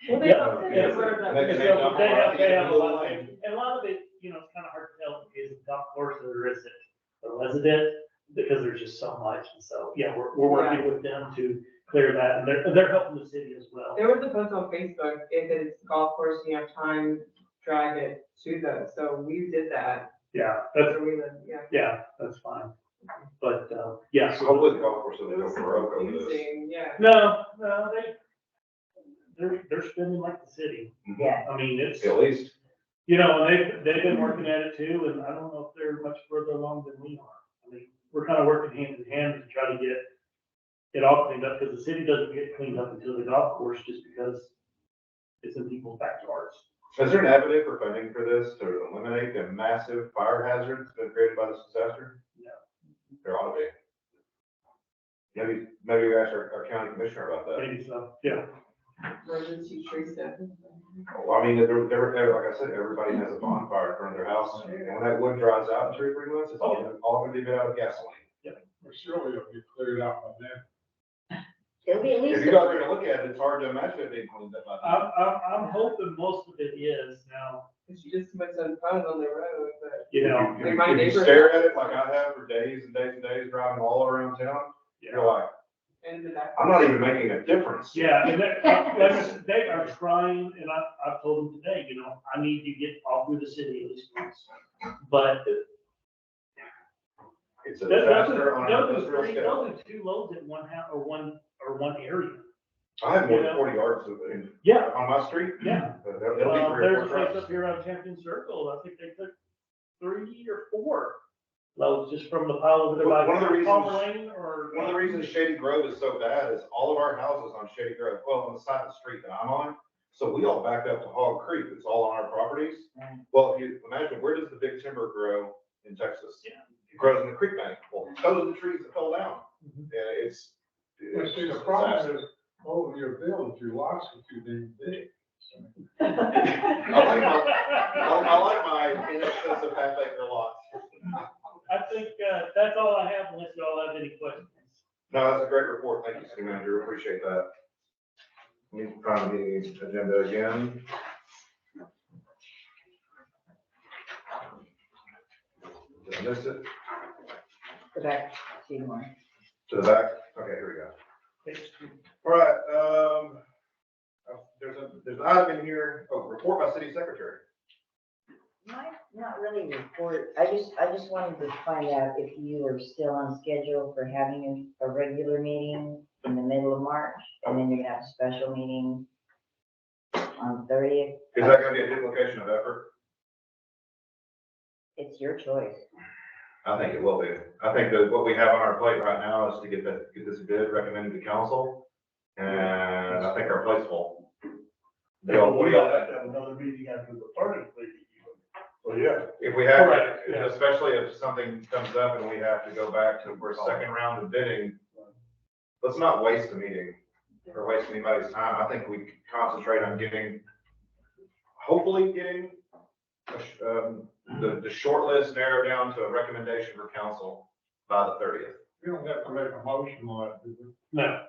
Well, they Yeah. also Yeah. said, what about They can the- hang up They right have in a the lot of lane. things, and a lot of it, it's kind of hard to tell if it's a golf course or is it a resident, because there's just so much, and so, yeah, we're working with them to clear that, and they're helping the city as well. There was a post on Facebook, if it's golf course, and you have time, drag it to those, so we did that. Yeah, that's, So we live, yeah. yeah, that's fine, but, yeah, so, Hopefully the golf course doesn't It go was Baroque over this. confusing, yeah. no, they're spending like the city, Yeah. I mean, it's, At least. and they've been working at it too, and I don't know if they're much further along than we are. I mean, we're kind of working hand in hand to try to get it all cleaned up, because the city doesn't get cleaned up until the golf course, just because it's in people's backyards. Is there an avenue for funding for this to eliminate the massive fire hazard that's been created by this disaster? No. There ought to be. Maybe we ask our county commissioner about that. Maybe so, yeah. Emergency tree stuff. Well, I mean, like I said, everybody has a bonfire in front of their house, and when that wood dries out in 2 or 3 months, it's all gonna be made out of gasoline. Well, surely it'll be cleared out by then. It'll be at least. If you go there to look at it, it's hard to imagine it being cleaned up. I'm hoping most of it is now, Cause you just put some fun on the road, but you know. If Like my you neighbor- stare at it like I have for days and days and days, driving all around town, you're like, in the back. I'm not even making a difference. Yeah, and they are trying, and I've told them today, you know, I need to get all through the city at least once. But It's a they'll disaster on a do industrial three, scale. they'll do 2 loads at one house, or one area. I have more You than know? 40 yards Yeah, on my street. yeah. But it'll be 3 or There's 4 a place trucks. up here on Champion Circle, I think they took 3 or 4 loads just from the pile over there by One of the reasons- Palmer Lane or. One of the reasons Shady Grove is so bad is all of our houses on Shady Grove, well, on the side of the street that I'm on. So we all back up to Hog Creek. It's all on our properties. Right. Well, if you imagine, where does the big timber grow in Texas? Yeah. It grows in the creek bank. Well, those are the trees that fell down. Mhm. Yeah, Well, it's see, the just a problem disaster. is, over your village, your lots are too damn big. I like my in excess of half-acre lots. I think, that's all I have unless you all have any questions. No, that's a great report. Thank you, city manager. Appreciate that. Let me find the agenda again. Did I miss it? Go back, see more. To the back? Okay, here we go. All right, there's an item in here, report by city secretary. Might not really report, I just wanted to find out if you are still on schedule for having a regular meeting in the middle of March, and then you're gonna have a special meeting on 30th. Is that gonna be a duplication of effort? It's your choice. I think it will be. I think that what we have on our plate right now is to get this bid recommended to council, and I think our plate's full. We all have to have another meeting after the first meeting. So, yeah. If we have, Correct, yeah. especially if something comes up and we have to go back to for a second round of bidding, let's not waste the meeting or waste anybody's time. I think we concentrate on hopefully getting the short list narrowed down to a recommendation for council by the 30th. You don't have to make a motion on it, do you? No,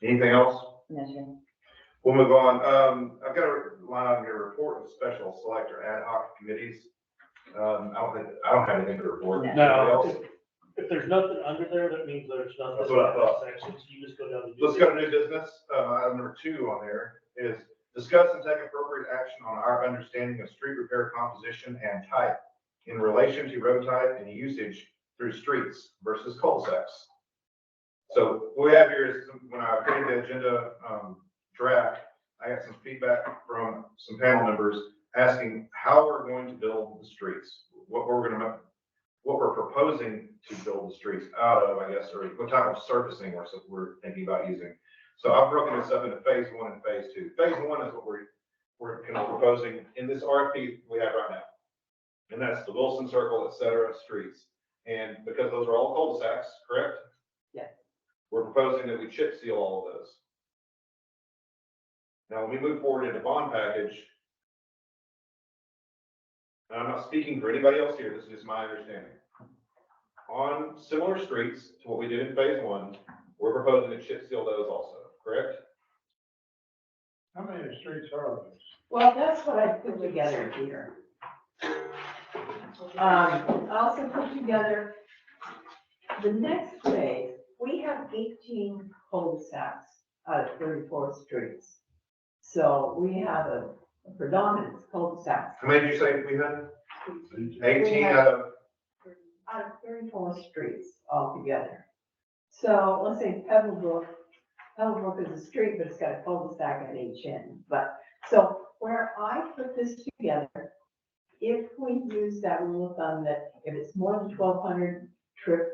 Anything else? No, sir. We'll move on. I've got a line on your report of special selector ad hoc committees. I don't have anything to report. No. Anybody no, else? if there's nothing under there, that means there's nothing. That's what I thought. in that section, so you just go down to. Let's go to new business. Item number 2 on there is discuss and take appropriate action on our understanding of street repair composition and type in relation to road type and usage through streets versus cul-de-sacs. So what we have here is, when I created the agenda draft, I got some feedback from some panel members asking how we're going to build the streets, what we're proposing to build the streets out of, I guess, or what type of surfacing we're thinking about using. So I've broken this up into phase 1 and phase 2. Phase 1 is what we're kind of proposing in this RFP we have right now. And that's the Wilson Circle, et cetera, streets. And because those are all cul-de-sacs, correct? Yes. We're proposing that we chip seal all of those. Now, when we move forward into bond package, and I'm not speaking for anybody else here, this is just my understanding. On similar streets to what we did in phase 1, we're proposing to chip seal those also, correct? How many streets are there? Well, that's what I put together here. I also put together the next phase. We have 18 cul-de-sacs out of 34 streets. So we have a predominance cul-de-sacs How many did you say we had? 18 out of, out of 34 streets altogether. So let's say Pebblebrook is a street, but it's got a cul-de-sac at each end. But, so where I put this together, if we use that rule of thumb that if it's more than 1,200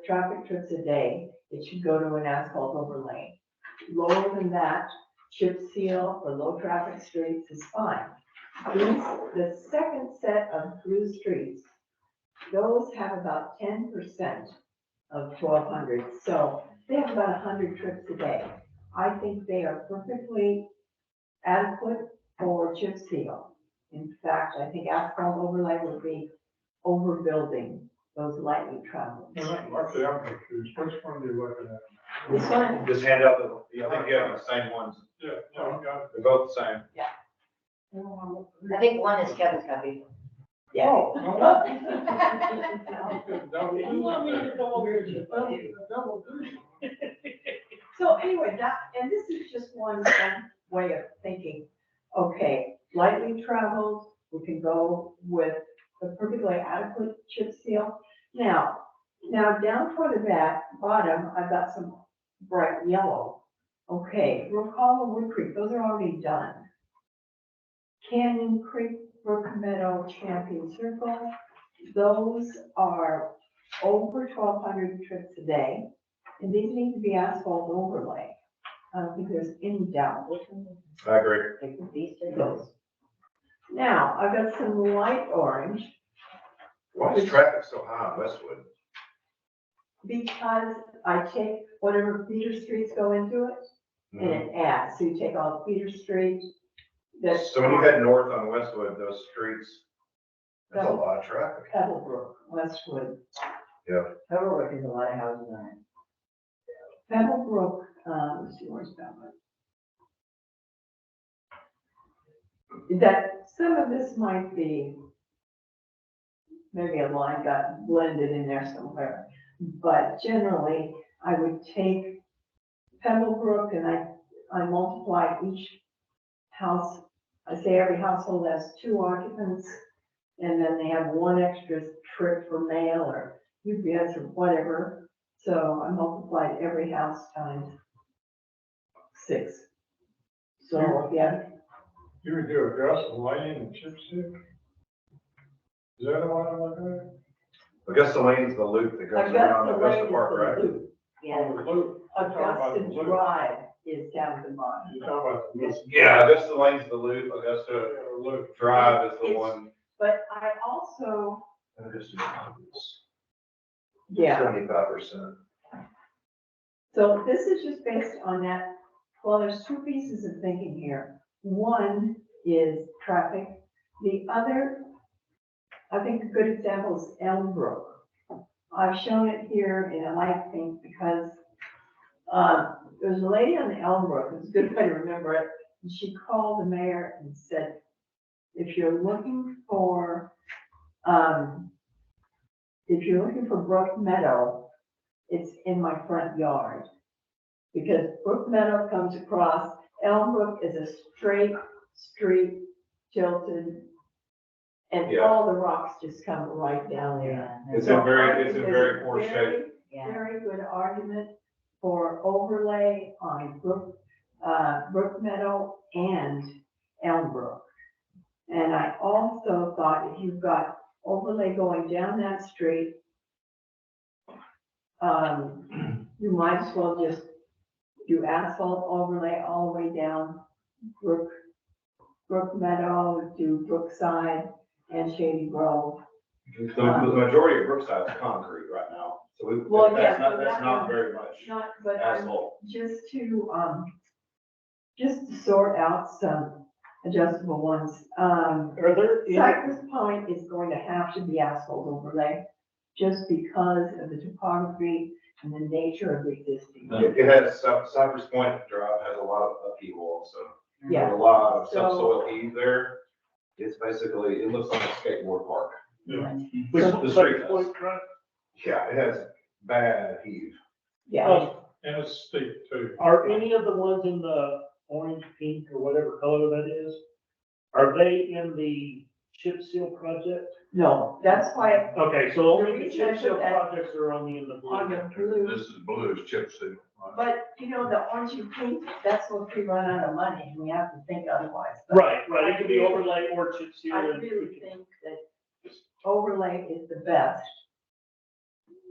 traffic trips a day, it should go to an asphalt overlay. Lower than that, chip seal or low traffic streets is fine. The second set of through streets, those have about 10% of 1,200. So they have about 100 trips a day. I think they are perfectly adequate for chip seal. In fact, I think asphalt overlay would be overbuilding those lightly traveled. Actually, I'm confused. Which one are you looking at? This one, Just hand out I think you have the same ones. Yeah, no, I got it. They're both the same. I think one is Kevin's copy. yeah. Oh, You want me to come over here to Double duty. So anyway, and this is just one way of thinking, okay, lightly traveled, we can go with a perfectly adequate chip seal. Now down toward that bottom, I've got some bright yellow. Okay, Brook Hollow, Wood Creek, those are already done. Canyon Creek, Brook Meadow, Champion Circle, those are over 1,200 trips a day. And these need to be asphalt overlay. I don't think there's any doubt. I agree. These are Those. Now, I've got some light orange Why is traffic so high on Westwood? because I take whatever feeder streets go into it and it adds. So you take all feeder streets. That's So when you head north on Westwood, those streets, there's a lot of traffic. Pebblebrook, Westwood. Pebblebrook is a lot of houses on it. Pebblebrook, let's see, where's Pebblebrook? That, some of this might be, maybe a line got blended in there somewhere. But generally, I would take Pebblebrook and I multiply each house. I say every household has 2 occupants, and then they have 1 extra trip for mail or UPS or whatever. So I multiplied every house times 6. So, yeah, You would do Augusta Lane and Chip Seal? Is that the one I'm looking at? Augusta Lane's the loop that goes around Augusta Lane Augusta is Park, the right? loop. Yeah, Oh, the loop. You're talking about the Augusta loop. Drive is down at the bottom. You're talking about the loop. Yeah, Augusta Lane's the loop, Augusta Yeah, the loop. Drive is the It's- one. But I also, Augusta Drive is yeah, 75%. so this is just based on that. Well, there's 2 pieces of thinking here. One is traffic. The other, I think a good example is Elmbrook. I've shown it here in a light pink because there's a lady on the Elmbrook, it's a good way to remember it, and she called the mayor and said, if you're looking for Brook Meadow, it's in my front yard. Because Brook Meadow comes across, Elmbrook is a straight street, tilted, and Yeah. all the rocks just come right down there. yeah, It's So in very, I it's in think very there's poor a shape. yeah. Very good argument for overlay on Brook Meadow and Elmbrook. And I also thought if you've got overlay going down that street, you might as well just do asphalt overlay all the way down Brook Meadow, do Brookside and Shady Grove. The majority of Brookside is concrete right now, so Well, yeah, that's not, so that's that not one- very much Not, but I'm asphalt. just to sort out some adjustable ones. Are there any, Cypress Point is going to have to be asphalt overlay, just because of the topography and the nature of the existing. It has, Cypress Point Drive has a lot of upheaval also. Yeah. There's a lot of So- subsoil heave there. It's basically, it looks like a skateboard park. which, The street does. Point Drive? Yeah, it has bad heave. Yeah, And it's steep too. Are any of the ones in the orange, pink, or whatever color that is, are they in the chip seal project? no, that's why Okay, so only The the reason I chip seal put that projects are only in the on blue. the blue, This is blue, is Chip Seal. right? but you know, the orange and pink, that's what we run out of money, and we have to think otherwise. But Right, it could be overlay or chip seal. I and really we can- think that overlay is the best.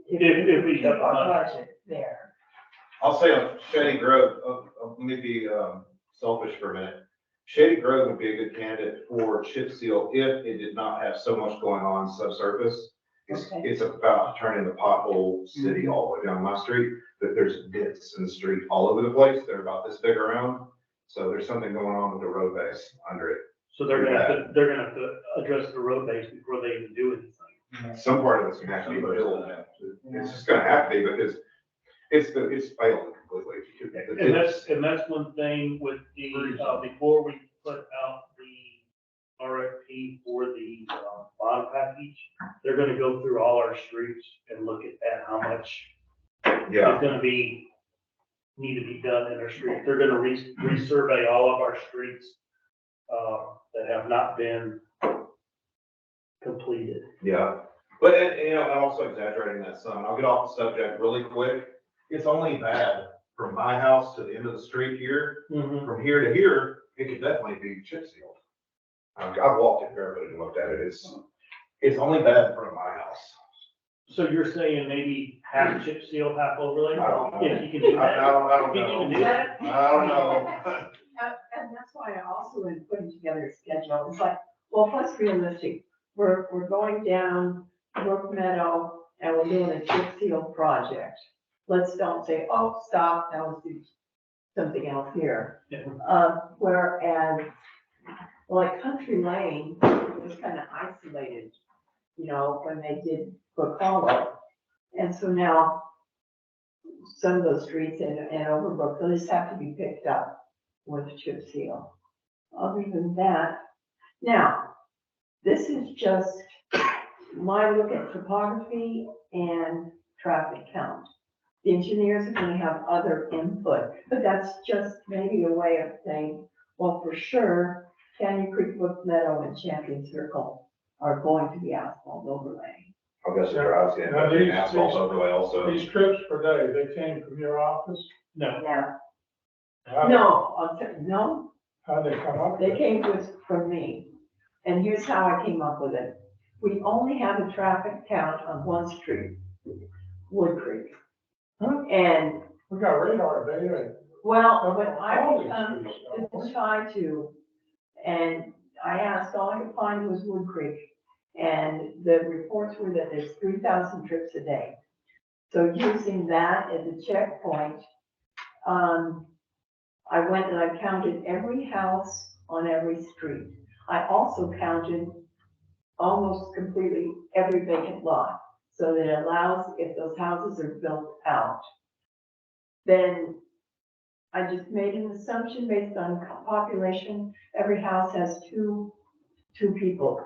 If we keep have our money. budget there. I'll say on Shady Grove, let me be selfish for a minute. Shady Grove would be a good candidate for chip seal if it did not have so much going on subsurface. Okay. It's about turning the pothole city all the way down my street, but there's dents in the street all over the place. They're about this big around. So there's something going on with the road base under it. So they're gonna have to address the road base before they even do anything. some part of it's gonna have to be built. It's just gonna have to be because it's failing completely. And that's one thing with the, before we put out the RFP for the, bond package, they're gonna go through all our streets and look at how much Yeah, is gonna be, need to be done in our street. They're gonna resurvey all of our streets, that have not been completed. yeah. But, you know, I'm also exaggerating that some. I'll get off the subject really quick. It's only bad from my house to the end of the street here. Mm-hmm. From here to here, it could definitely be chip sealed. I've walked it barefoot and looked at it. It's only bad in front of my house. So you're saying maybe half chip seal, half overlay? I don't know. If you can do that. I don't If you can do know. that. I don't know. And that's why I also in putting together a schedule, it's like, well, what's realistic? We're going down Brook Meadow and we're doing a chip seal project. Let's don't say, oh, stop, now let's do something else here. Yeah. Whereas, like Country Lane was kind of isolated, you know, when they did Brook Hollow. And so now some of those streets in Overbrook, they just have to be picked up with chip seal. Other than that, now, this is just my look at topography and traffic count. The engineers are gonna have other input, but that's just maybe a way of saying, well, for sure, Canyon Creek, Brook Meadow, and Champion Circle are going to be asphalt overlay. I guess the drive's getting Now, being these- asphalt overlay also. These trips per day, they came from your office? No, Yeah, No, no, How'd they come up with they it? came from me. And here's how I came up with it. We only have a traffic count on one street, Wood Creek. And, We got radar data. well, when I All these become streets, don't we? to try to, and I asked, all I could find was Wood Creek. And the reports were that there's 3,000 trips a day. So using that as a checkpoint, I went and I counted every house on every street. I also counted almost completely every vacant lot. So that it allows, if those houses are built out, then I just made an assumption based on population. Every house has two people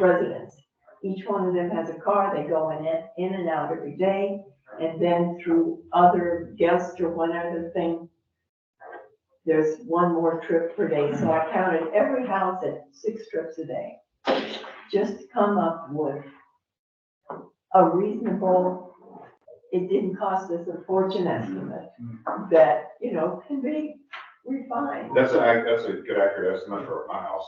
residents. Each one of them has a car, they go in and out every day, and then through other guests or one other thing, there's one more trip per day. So I counted every house at 6 trips a day. Just to come up with a reasonable, it didn't cost us a fortune estimate that, you know, can be refined. That's a good accurate estimate for my house.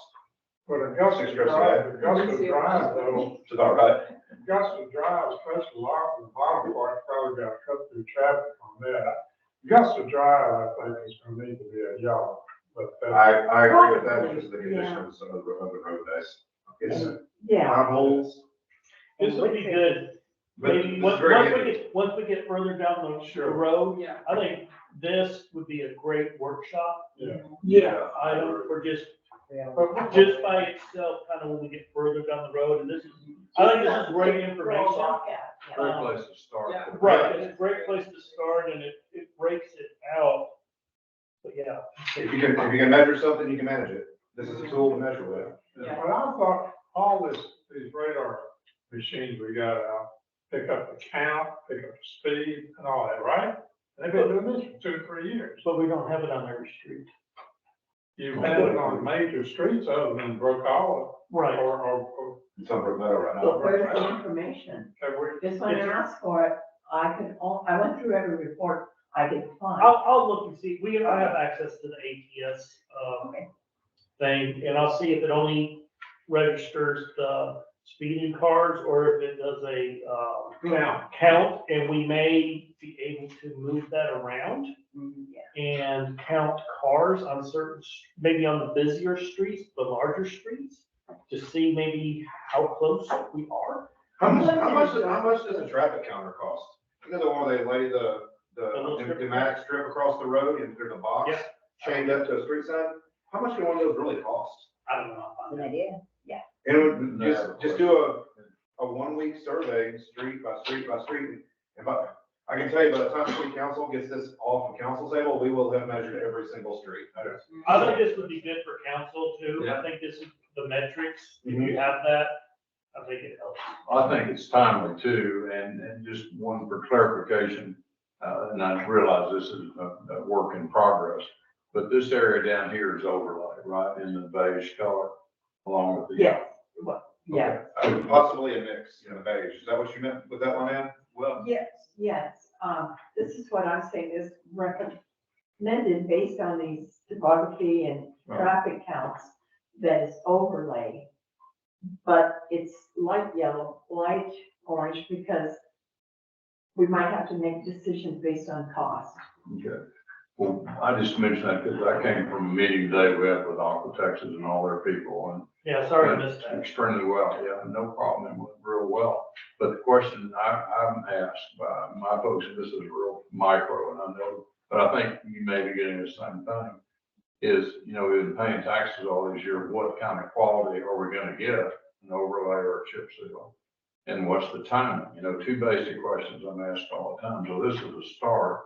But Augusta Drive, though, It's about right. Augusta Drive, especially the bottom part, probably got cut through traffic on that. Augusta Drive, I think, is gonna need to be a yellow, but that's. I agree with that because of the condition of some of the road base. It's Yeah. potholes. this would be good. But Maybe this once is very once we handy. get, once we get further down the road, Yeah. I think this would be a great workshop Yeah. item for just But by itself, kind of when we get further down the road, and this is, I think this is great information. Great place to start. Yeah. Right, it's a great place to start, and it breaks it out. But yeah. If you can measure something, you can manage it. This is a tool to measure with. But I thought all these radar machines we got out, pick up the count, pick up the speed and all that, right? They've been doing this for 2 or 3 years. But we don't have it on every street. You've had it on major streets other than Brook Hollow Right. or, It's on Brook Meadow right now. But where's the information? have we, Just when I asked for it, I went through every report I could find. I'll look and see, I have access to the ATS, Okay. thing, and I'll see if it only registers the speeding cars, or if it does a, count, and we may be able to move that around Yeah. and count cars on certain, maybe on the busier streets, the larger streets, to see maybe how close we are. How much does a traffic counter cost? You know, the one where they lay the pneumatic strip across the road and there's a box chained up to a street sign? How much can one of those really cost? I don't know. Good idea. And just do a 1 week survey, street by street by street. I can tell you, by the time the city council gets this off the council table, we will have measured every single street. I think this would be good for council too. I think this is the metrics. If you have that, I think it helps. I think it's timely too, and just one for clarification, and I realize this is a work in progress, but this area down here is overlay, right, in the beige color, along with the. Yes, well, yeah, Possibly a mix in the beige. Is that what you meant with that one, Ann? Well, yes, this is what I'm saying is recommended based on these topography and traffic counts, that is overlay. But it's light yellow, light orange, because we might have to make decisions based on cost. Okay. Well, I just mentioned that because I came from a meeting today we had with Aqua Texas and all their people, and Yeah, sorry to miss that. extremely well, yeah, no problem, it went real well. But the question I'm asked by my folks, and this is real micro, and I know, but I think you may be getting the same thing, is, you know, we've been paying taxes all these years, what kind of quality are we gonna get, an overlay or a chip seal? And what's the timing? You know, two basic questions I'm asked all the time, so this is a start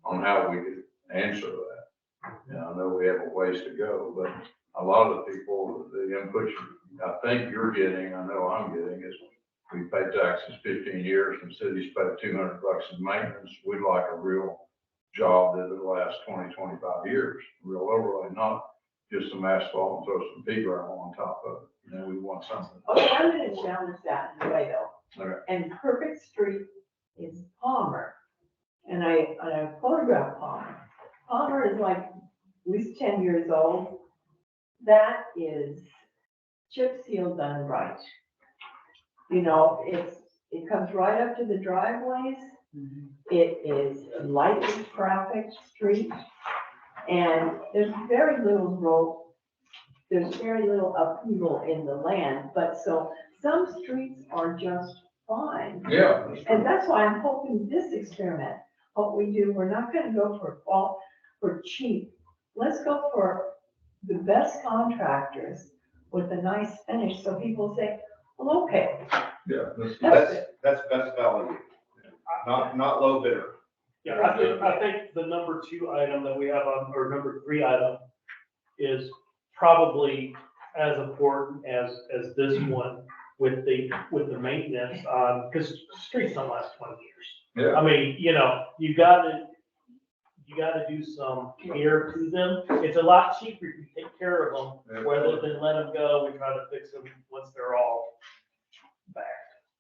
on how we could answer that. And I know we have a ways to go, but a lot of the people, the input I think you're getting, I know I'm getting, is we pay taxes 15 years and cities pay $200 in maintenance. We'd like a real job that would last 20, 25 years, real overlay, not just some asphalt and throw some pea gravel on top of it. You know, we want something. Oh, I'm gonna challenge that in a way though. Okay. And Perfect Street is Palmer. And I photographed Palmer. Palmer is like at least 10 years old. That is chip seal done right. You know, it comes right up to the driveways. It is a lightly trafficked street. And there's very little upheaval in the land, but so some streets are just fine. Yeah. And that's why I'm hoping this experiment, what we do, we're not gonna go for cheap. Let's go for the best contractors with a nice finish, so people say, well, okay, Yeah. That's best value, not low bidder. Yeah, I think the number 2 item that we have on, or number 3 item is probably as important as this one with the maintenance, because streets don't last 20 years. Yeah. I mean, you know, you gotta do some care to them. It's a lot cheaper if you take care of them, rather than let them go and try to fix them once they're all back.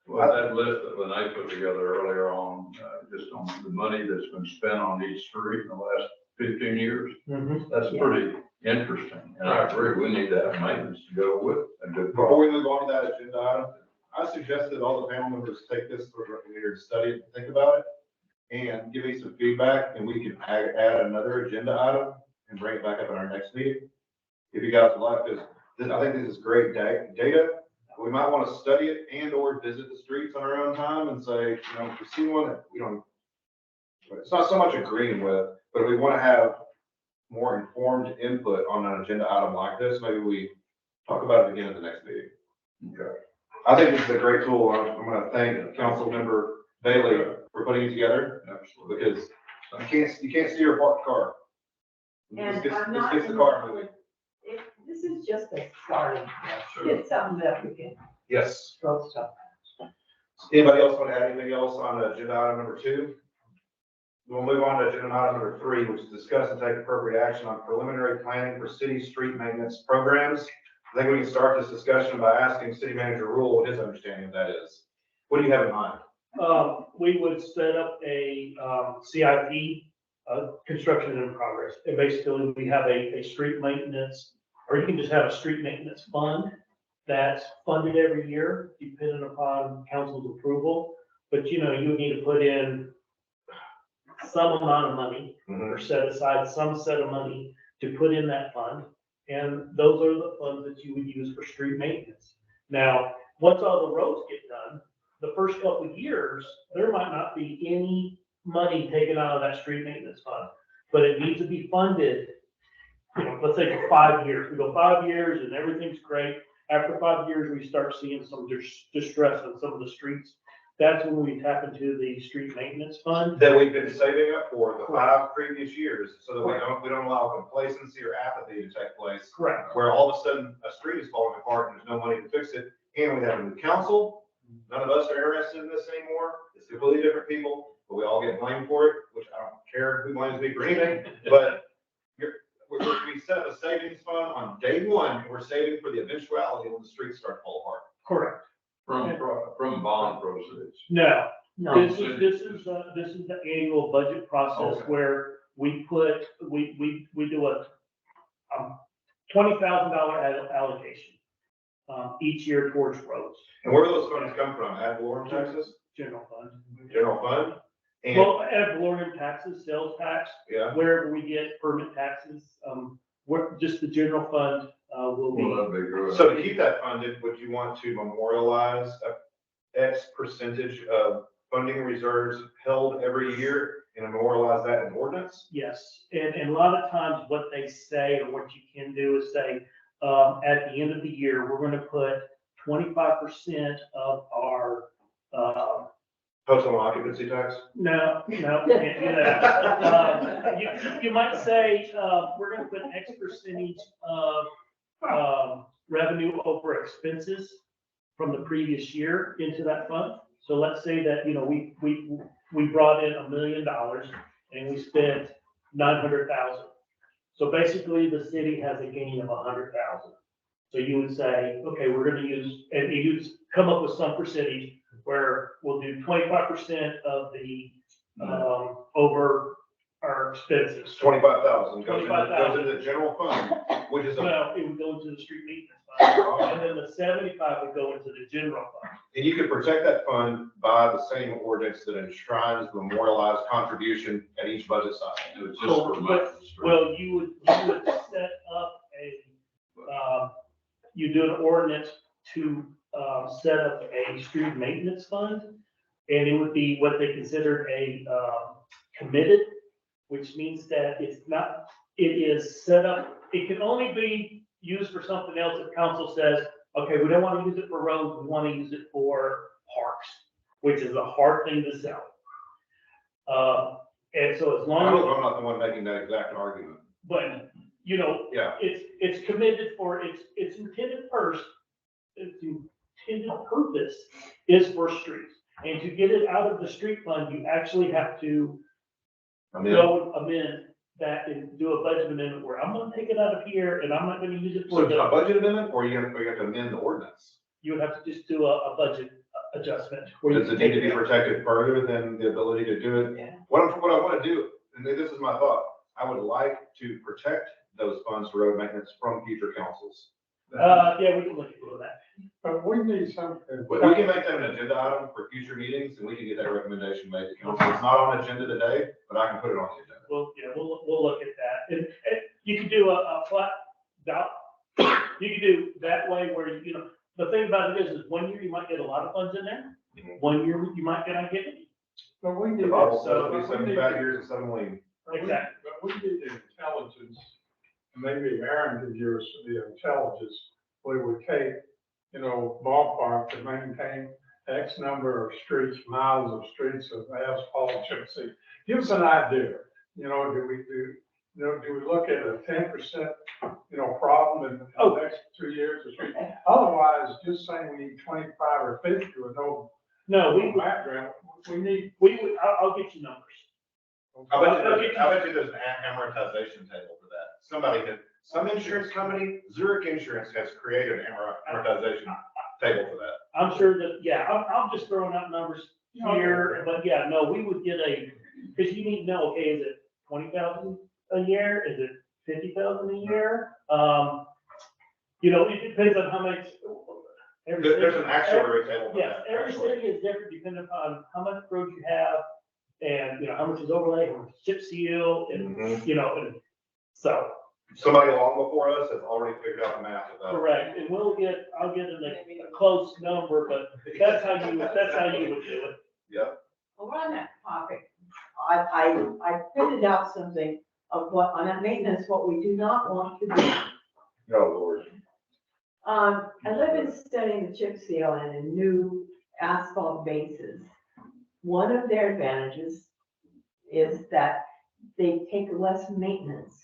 Well, that list that Lene put together earlier on, just on the money that's been spent on each street in the last 15 years, that's pretty interesting. And I agree, we need to have maintenance to go with a good Before product. we move on to that agenda item, I suggest that all the panel members take this for a study it, think about it, and give me some feedback, and we can add another agenda item and bring it back up in our next meeting. If you guys would like this, I think this is great data. We might want to study it and or visit the streets on our own time and say, you know, if we see one that we don't, it's not so much agreeing with, but if we want to have more informed input on an agenda item like this, maybe we talk about it again at the next meeting. Okay. I think this is a great tool. I'm going to thank Council Member Bailey for putting it together, Absolutely. because you can't see your parked car. and It's I'm not. the car moving. This is just a starting, it's something that we can Yes. throw stuff. Anybody else want to add anything else on agenda item number 2? We'll move on to agenda item number 3, which is discuss and take appropriate action on preliminary planning for city street maintenance programs. I think we can start this discussion by asking City Manager Rule what his understanding of that is. What do you have in mind? We would set up a CIP, construction in progress. And basically, we have a street maintenance, or you can just have a street maintenance fund that's funded every year, depending upon council's approval. But, you know, you need to put in some amount of money, or set aside some set of money to put in that fund. And those are the funds that you would use for street maintenance. Now, once all the roads get done, the first couple of years, there might not be any money taken out of that street maintenance fund, but it needs to be funded, you know, let's say for 5 years. We go 5 years and everything's great. After 5 years, we start seeing some distress on some of the streets. That's when we tap into the street maintenance fund. That we've been saving up for the 5 previous years, so that we don't allow complacency or apathy to take place. Correct. Where all of a sudden, a street is falling apart and there's no money to fix it, and we have a new council. None of us are interested in this anymore. It's completely different people, but we all get blamed for it, which I don't care who blames me for anything, but we set up a savings fund on day one, and we're saving for the eventuality when the streets start to fall apart. Correct. From bond proceeds. No, No, this is the annual budget process Okay. where we do a $20,000 allocation each year towards roads, And where do those funds come from? Ad valorem taxes, general fund. general fund? And, Well, ad valorem taxes, sales tax, yeah, wherever we get permit taxes, just the general fund will be. Well, that'd be good. so to keep that funded, would you want to memorialize X percentage of funding reserves held every year and memorialize that in ordinance? Yes, and a lot of times what they say, or what you can do is say, at the end of the year, we're gonna put 25% of our, Hotel occupancy tax? no, you can't do that. You might say, we're gonna put X percentage of, revenue over expenses from the previous year into that fund. So let's say that, we brought in $1 million and we spent 900,000. So basically, the city has a gain of 100,000. So you would say, okay, we're gonna use, and you come up with some percentage where we'll do 25% of the, over our expenses. 25,000 goes $25,000. into the general fund, which is, Well, it would go into the street maintenance fund, and then the 75 would go into the general fund. and you could protect that fund by the same ordinance that enshrines the memorialized contribution at each budget cycle. It was just for money. Well, you would set up you do an ordinance to, set up a street maintenance fund, and it would be what they consider a, committed, which means that it is set up, it can only be used for something else if council says, okay, we don't want to use it for roads, we want to use it for parks, which is a hard thing to sell. And so as I long hope as, I'm not the one making that exact argument. but, Yeah, it's committed for, its intended purpose is for streets. And to get it out of the street fund, you actually have to I mean, go amend that and do a budget amendment where I'm gonna take it out of here and I'm not gonna use it so for it's a the, budget amendment, or you have to amend the ordinance? you would have to just do a budget adjustment. where you Does it take need to be out. protected further than the ability to do it? Yeah. What I want to do, and this is my thought, I would like to protect those funds for road maintenance from future councils. Yeah, we can look into that. But we need something. We can make that an agenda item for future meetings, and we can get that recommendation made to council. It's not on agenda today, but I can put it on the agenda. We'll look at that. And you could do a flat doubt. You could do that way where, the thing about it is 1 year you might get a lot of funds in there. Mhm. 1 year you might not get any. But we need. The Bible says but we we 7 need- bad years and 7 lean. but we- Exactly. But we need the intelligence, maybe Aaron could give us the intelligence, where we take, ballpark to maintain X number of streets, miles of streets of asphalt, chip seal. Give us an idea, do we look at a 10%, problem in the next 2 years or 3? Otherwise, just saying we need 25 or 50 with no No, we background, we need. would, I'll get you numbers. I bet you there's an amortization table for that. Some insurance company, Zurich Insurance has created an amortization table for that. I'm sure that, yeah, I'm just throwing out numbers here, but yeah, no, we would get because you need to know, okay, is it 20,000 a year? Is it 50,000 a year? It depends on how much. There's an actuary table for Yes, that. every actually. city is different depending upon how much road you have and, how much is overlay, how much is chip seal and, Mhm. and so, Somebody long before us has already figured out the math of that. correct. And I'll get a close number, but that's how you would do it. Yep. Well, on that topic, I printed out something of what, on that maintenance, what we do not want to do. Oh, Lord. I live in studying the chip seal and the new asphalt bases. One of their advantages is that they take less maintenance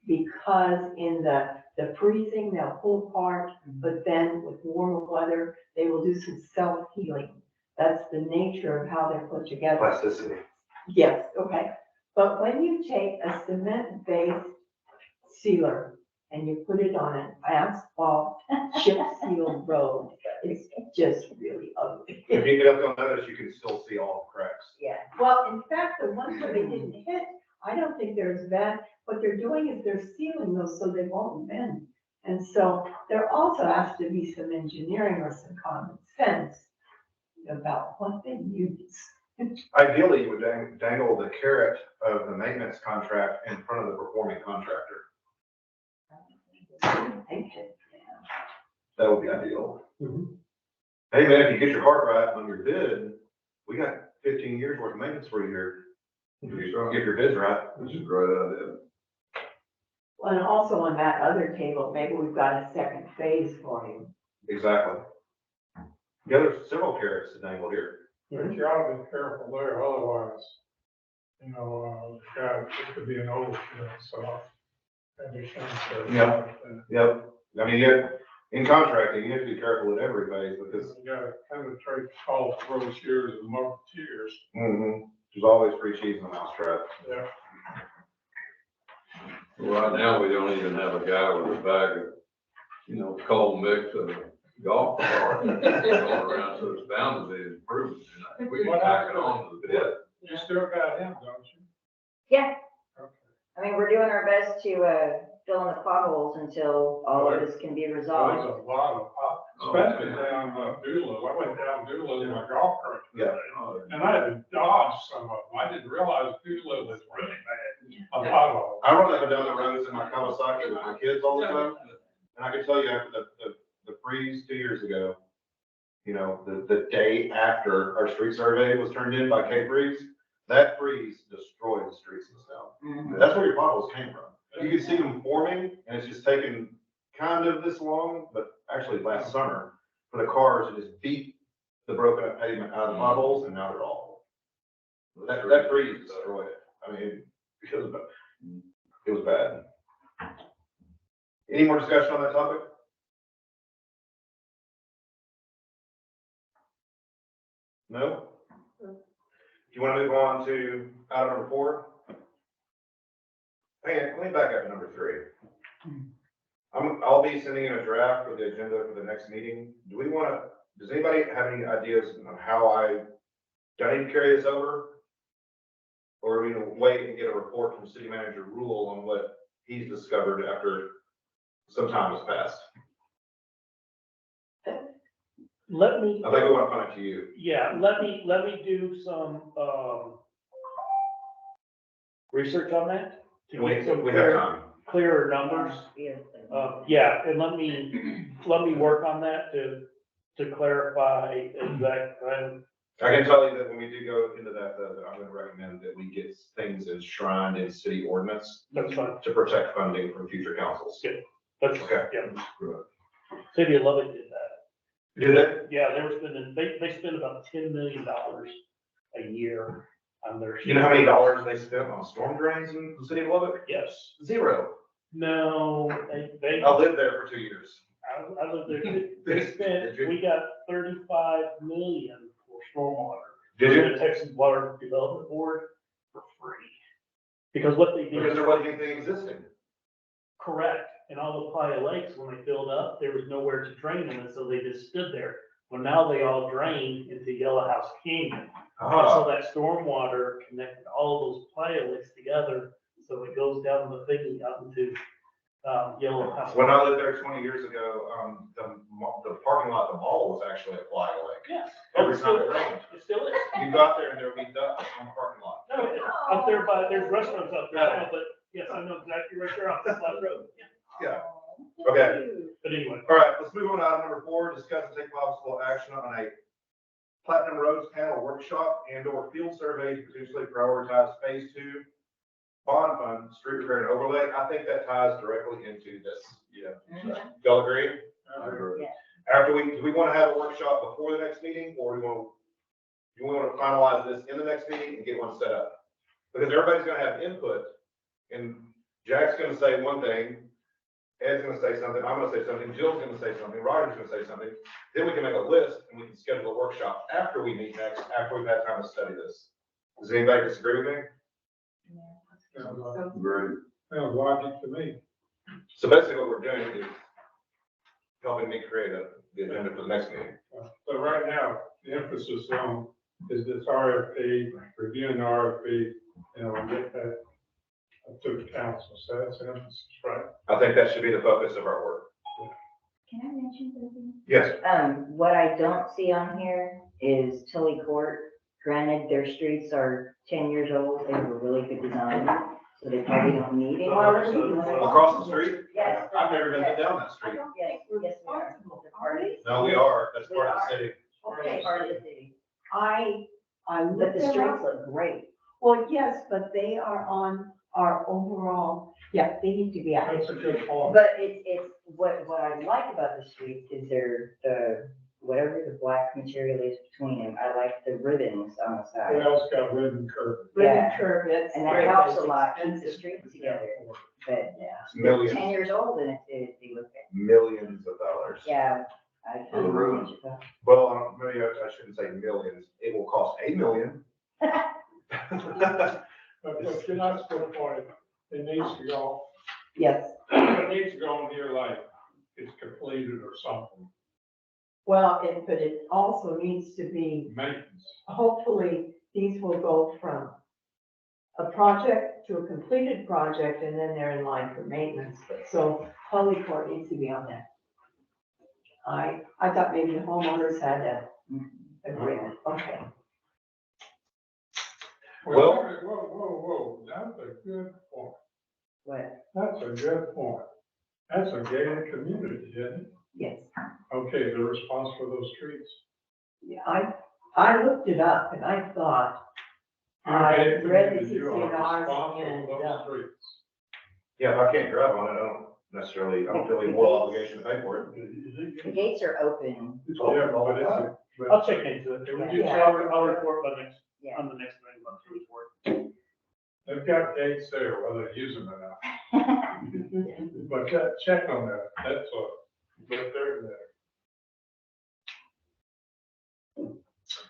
because in the freezing, they'll pull apart, but then with warmer weather, they will do some self-healing. That's the nature of how they're put together. Plasticity. Yes, okay. But when you take a cement-based sealer and you put it on an asphalt chip seal road, it's just really ugly. If you get up on notice, you can still see all the cracks. Yeah. Well, in fact, the ones where they didn't hit, I don't think they're as bad. What they're doing is they're sealing those so they won't bend. And so there also has to be some engineering or some common sense about what they use. Ideally, you would dangle the carrot of the maintenance contract in front of the performing contractor. That would be ideal. Mhm. Hey, man, if you get your heart right on your bid, we got 15 years worth of maintenance for you here. If you get your bids right. This is a great idea. Well, and also on that other table, maybe we've got a second phase for you. Exactly. Yeah, there's several carrots to dangle here. But you ought to be careful there, otherwise, you know, God, it could be an overkill, so. I understand, sir. Yeah. Yep. I mean, in contracting, you have to be careful at every phase because You gotta penetrate all brochures and marketeers. there's always free cheese in the mousetrap. Yeah. Right now, we don't even have a guy with a bag of, cold mix of golf carts going around, so it's bound to be improved. And we can tack it on to the bid. You still got him, don't you? Yeah, Okay. I mean, we're doing our best to, fill in the potholes until all of this can be There's resolved. a lot of, especially down Doolittle. I went down Doolittle in my golf cart. Yeah. And I had to dodge some of them. I didn't realize Doolittle is really bad. A pothole. I run up and down the roads in my Kawasaki with my kids all the time. And I can tell you after the freeze 2 years ago, the day after our street survey was turned in by Cape Freeze, that freeze destroyed the streets in the south. That's where your potholes came from. You can see them forming and it's just taken kind of this long, but actually last summer for the cars to just beat the broken up pavement out of the potholes and now they're all. That freeze destroyed it. I mean, it was bad. Any more discussion on that topic? No? Do you want to move on to item number 4? Hang on, let me back up to number 3. I'll be sending in a draft for the agenda for the next meeting. Does anybody have any ideas on how do I need to carry this over? Or are we gonna wait and get a report from City Manager Rule on what he's discovered after some time has passed? Let me, I think we want to punt it to you. yeah, let me do some, research on that. To We get some we have time. clearer numbers. Yeah, and let me work on that to clarify exactly. I can tell you that when we do go into that, I'm gonna recommend that we get things enshrined in city ordinance That's fine. to protect funding from future councils. Yeah. That's, Okay. yeah. City of Lubbock did that. Did it? Yeah, they were spending, they spend about $10 million a year on their. You know how many dollars they spent on storm drains in the city of Lubbock? Yes. 0. No, they, I lived there for 2 years. I lived there. They spent, we got 35 million for stormwater. Did you? From the Texas Water Development Board for free. Because what they did. Because there wasn't anything existing. Correct. And all the Playa Lakes, when they filled up, there was nowhere to drain them, and so they just stood there. Well, now they all drained into Yellow House Canyon. And so that stormwater connected all those Playa Lakes together, so it goes down the thingy out into, Yellow House. When I lived there 20 years ago, the parking lot, the mall was actually a Playa Lake. Yes. Every It time still it is. rained. It still is. You got there and there would be ducks on the parking lot. No, up there by, there's restaurants up there now, but yes, I know exactly right there off the slide road. Yeah. Okay. But anyway, All right, let's move on to item number 4, discuss and take possible action on a Platinum Roads panel workshop and/or field survey to potentially prioritize phase 2 bond fund, street repair and overlay. I think that ties directly into this. Yeah. Y'all agree? I agree. After do we want to have a workshop before the next meeting, or do we want to finalize this in the next meeting and get one set up? Because everybody's gonna have input, and Jack's gonna say one thing, Ed's gonna say something, I'm gonna say something, Jill's gonna say something, Roger's gonna say something. Then we can make a list and we can schedule a workshop after we meet next, after we've had time to study this. Does anybody disagree with me? Sounds like- Agree. sounds logic to me. So basically what we're doing is helping me create the agenda for the next meeting. So right now, the emphasis on is this RFP, reviewing the RFP, and we'll get that to the council. So that's the emphasis, right? I think that should be the focus of our work. Can I mention something? Yes. What I don't see on here is Tully Court. Granted, their streets are 10 years old, they have a really good design, so they probably don't need any. Across the street? Yes. I've never been down that street. Yes, yes, we are. The part of- No, we are. That's part of the city. Okay, Part of the city. I But looked the them streets up. look great. Well, yes, but they are on our overall, yeah, they need to be added. That's a good point. But it's, what I like about the streets is whatever the black material is between them, I like the ribbons on the What side. else got ribbon curve? Ribbon Yeah. curve, it's. And that great, helps but a it's lot, keep the expensive. streets together. But Yeah. It's millions, 10 years old and they look good. millions of dollars. Yeah. I For the ribbons. Well, maybe I shouldn't say millions. It will cost $1 million. But you're not supposed to point it. It needs to go, Yes, it needs to go on here like it's completed or something. well, but it also needs to be, Maintenance. hopefully, these will go from a project to a completed project, and then they're in line for maintenance. So Holly Court needs to be on that. I thought maybe the homeowners had that agreement, okay. Well- Whoa, that's a good point. What? That's a good point. That's a gated community, isn't it? Yes, Okay, the response for those streets. yeah, I looked it up and I thought, I Gated read the community, you are CCNRs responsible and, for those streets. Yeah, if I can't drive on it, I don't feel any moral obligation to pay for it. The gates are open. Yeah, but it's a- but- I'll check into it. I'll report by next, Yeah. on the next meeting, on through his work. They've got gates there, whether they use them or not. But check on that, that's what, but they're there.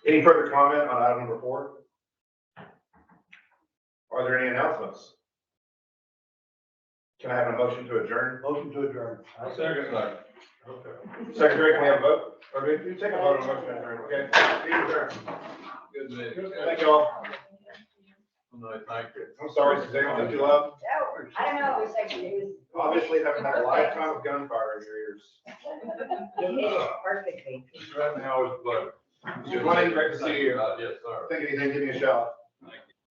Any further comment on item number 4? Are there any announcements? Can I have a motion to adjourn? Motion to adjourn. Second. Okay. Secretary, can we have a vote? Or do you take a vote on motion to adjourn? Okay. Meeting adjourned. Good meeting. Thank you all. No, thank you. I'm sorry, Suzanne, was that too loud? Oh, I don't know, it was like, it was. Obviously, haven't had a lifetime of gunfire in your ears. You hit it perfectly. Right now is pleasure. Mr. Blaine, great to see you. Yes, sir. Think anything, give me a shout.